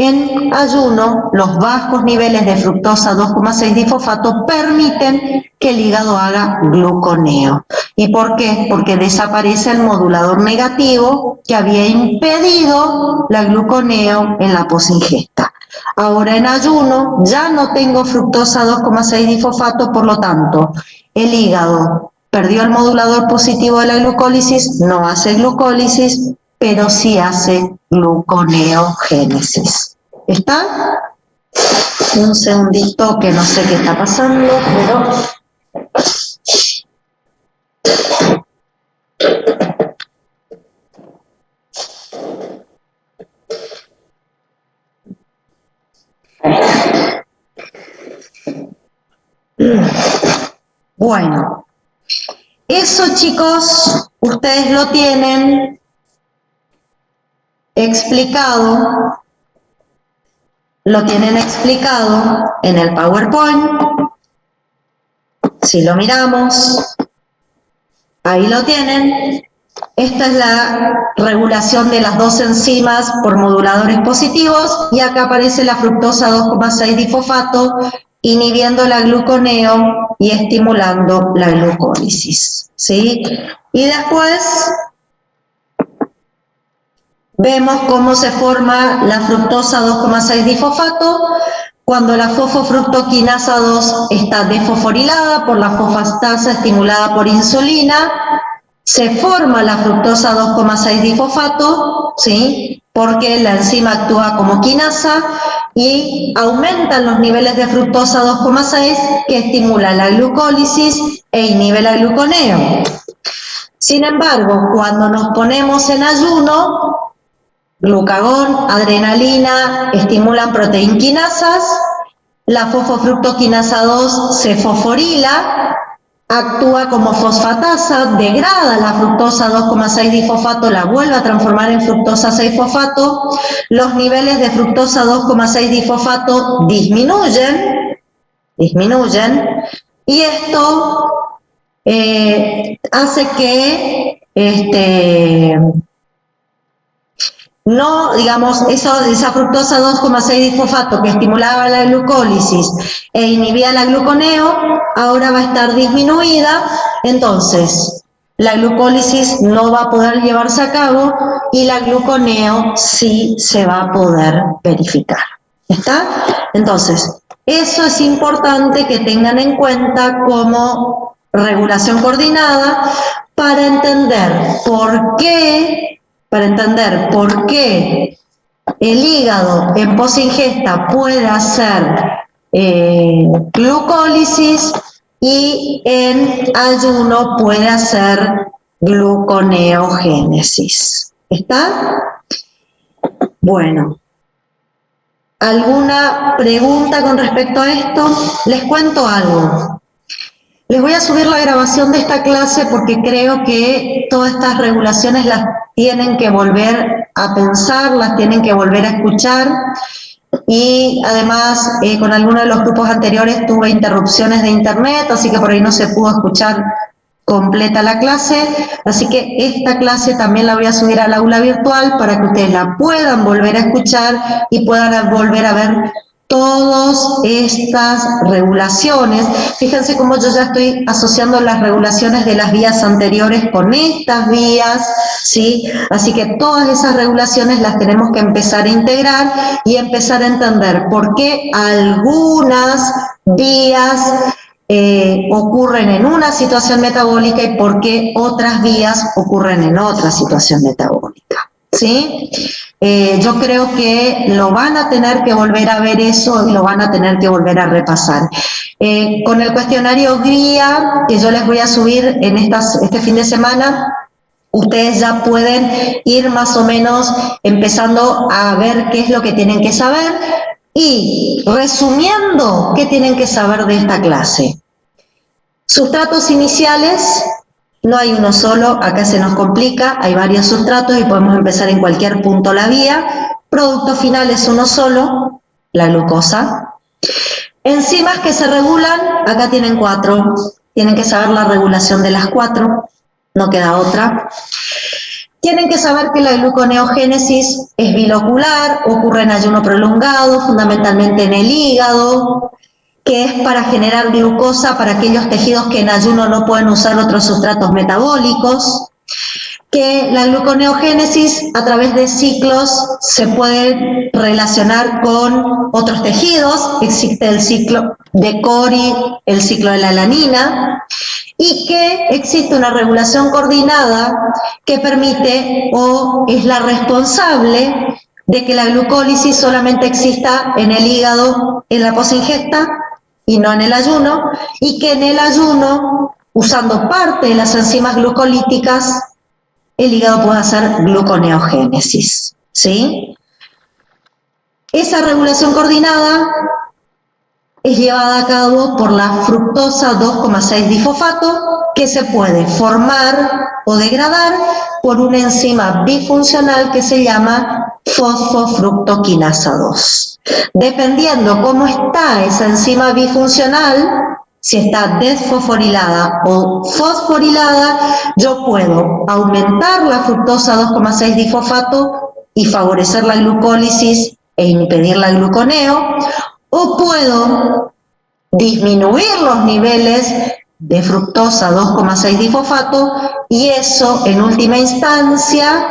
En ayuno, los bajos niveles de fructosa 2,6-difosfato permiten que el hígado haga gluconeo. ¿Y por qué? Porque desaparece el modulador negativo que había impedido la gluconeo en la posingesta. Ahora en ayuno ya no tengo fructosa 2,6-difosfato, por lo tanto, el hígado perdió el modulador positivo de la glucólisis, no hace glucólisis, pero sí hace gluconeogénesis. ¿Está? Un segundito que no sé qué está pasando, pero... Bueno, eso, chicos, ustedes lo tienen explicado en el PowerPoint. Si lo miramos, ahí lo tienen. Esta es la regulación de las dos enzimas por moduladores positivos, y acá aparece la fructosa 2,6-difosfato inhibiendo la gluconeo y estimulando la glucólisis, ¿sí? Y después vemos cómo se forma la fructosa 2,6-difosfato cuando la fosfofructoquinasa 2 está desfosforilada por la fosfatasa estimulada por insulina. Se forma la fructosa 2,6-difosfato, ¿sí? Porque la enzima actúa como quinasa y aumentan los niveles de fructosa 2,6 que estimula la glucólisis e inhibe la gluconeo. Sin embargo, cuando nos ponemos en ayuno, glucagón, adrenalina estimulan proteinquinasas, la fosfofructoquinasa 2 se fosforila actúa como fosfatasa, degrada la fructosa 2,6-disfosfato, la vuelve a transformar en fructosa 6-fosfato, los niveles de fructosa 2,6-disfosfato disminuyen, y esto hace que no, digamos, esa fructosa 2,6-disfosfato que estimulaba la glucólisis e inhibía la gluconeo, ahora va a estar disminuida, entonces la glucólisis no va a poder llevarse a cabo y la gluconeo sí se va a poder verificar. ¿Está? Entonces, eso es importante que tengan en cuenta como regulación coordinada para entender por qué el hígado en posingesta puede hacer glucólisis y en ayuno puede hacer gluconeogénesis. ¿Está? Bueno. ¿Alguna pregunta con respecto a esto? Les cuento algo. Les voy a subir la grabación de esta clase porque creo que todas estas regulaciones las tienen que volver a pensar, las tienen que volver a escuchar y además con algunos de los grupos anteriores tuve interrupciones de internet, así que por ahí no se pudo escuchar completa la clase, así que esta clase también la voy a subir al aula virtual para que ustedes la puedan volver a escuchar y puedan volver a ver todas estas regulaciones. Fíjense cómo yo ya estoy asociando las regulaciones de las vías anteriores con estas vías, ¿sí? Así que todas esas regulaciones las tenemos que empezar a integrar y empezar a entender por qué algunas vías ocurren en una situación metabólica y por qué otras vías ocurren en otra situación metabólica, ¿sí? Yo creo que lo van a tener que volver a ver eso y lo van a tener que volver a repasar. Con el cuestionario guía que yo les voy a subir en este fin de semana, ustedes ya pueden ir más o menos empezando a ver qué es lo que tienen que saber y resumiendo qué tienen que saber de esta clase. Sustratos iniciales, no hay uno solo, acá se nos complica, hay varios sustratos y podemos empezar en cualquier punto la vía. Producto final es uno solo, la glucosa. Enzimas que se regulan, acá tienen 4, tienen que saber la regulación de las 4, no queda otra. Tienen que saber que la gluconeogénesis es bilocular, ocurre en ayuno prolongado, fundamentalmente en el hígado, que es para generar glucosa para aquellos tejidos que en ayuno no pueden usar otros sustratos metabólicos, que la gluconeogénesis a través de ciclos se puede relacionar con otros tejidos, existe el ciclo de Cori, el ciclo de la alanina, y que existe una regulación coordinada que permite o es la responsable de que la glucólisis solamente exista en el hígado en la posingesta y no en el ayuno, y que en el ayuno, usando parte de las enzimas glucolíticas, el hígado puede hacer gluconeogénesis, ¿sí? Esa regulación coordinada es llevada a cabo por la fructosa 2,6-disfosfato, que se puede formar o degradar por una enzima bifuncional que se llama fosfofructoquinasa 2. Dependiendo cómo está esa enzima bifuncional, si está desfosforilada o fosforilada, yo puedo aumentar la fructosa 2,6-disfosfato y favorecer la glucólisis e impedir la gluconeo, o puedo disminuir los niveles de fructosa 2,6-disfosfato y eso en última instancia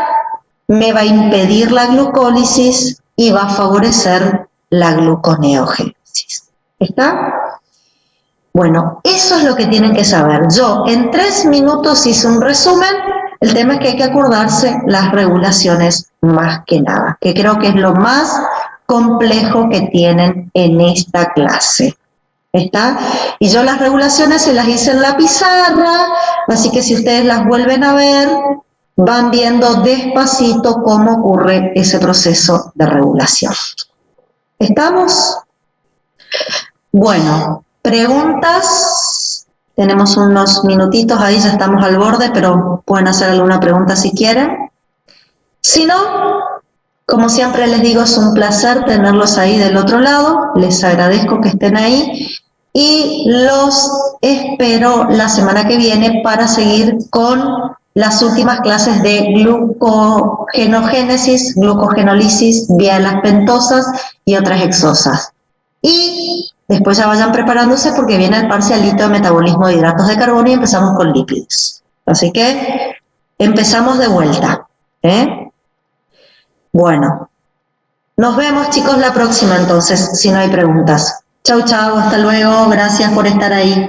me va a impedir la glucólisis y va a favorecer la gluconeogénesis. ¿Está? Bueno, eso es lo que tienen que saber. Yo en 3 minutos hice un resumen. El tema es que hay que acordarse las regulaciones más que nada, que creo que es lo más complejo que tienen en esta clase. ¿Está? Y yo las regulaciones se las hice en la pizarra, así que si ustedes las vuelven a ver, van viendo despacito cómo ocurre ese proceso de regulación. ¿Estamos? Bueno, preguntas. Tenemos unos minutitos ahí, ya estamos al borde, pero pueden hacer alguna pregunta si quieren. Si no, como siempre les digo, es un placer tenerlos ahí del otro lado. Les agradezco que estén ahí y los espero la semana que viene para seguir con las últimas clases de glucogenogénesis, glucogenólisis vía las pentosas y otras exosas. Y después ya vayan preparándose porque viene el parcialito de metabolismo de hidratos de carbono y empezamos con lípidos. Así que empezamos de vuelta, ¿eh? Bueno, nos vemos chicos la próxima entonces, si no hay preguntas. Chau, chau, hasta luego, gracias por estar ahí.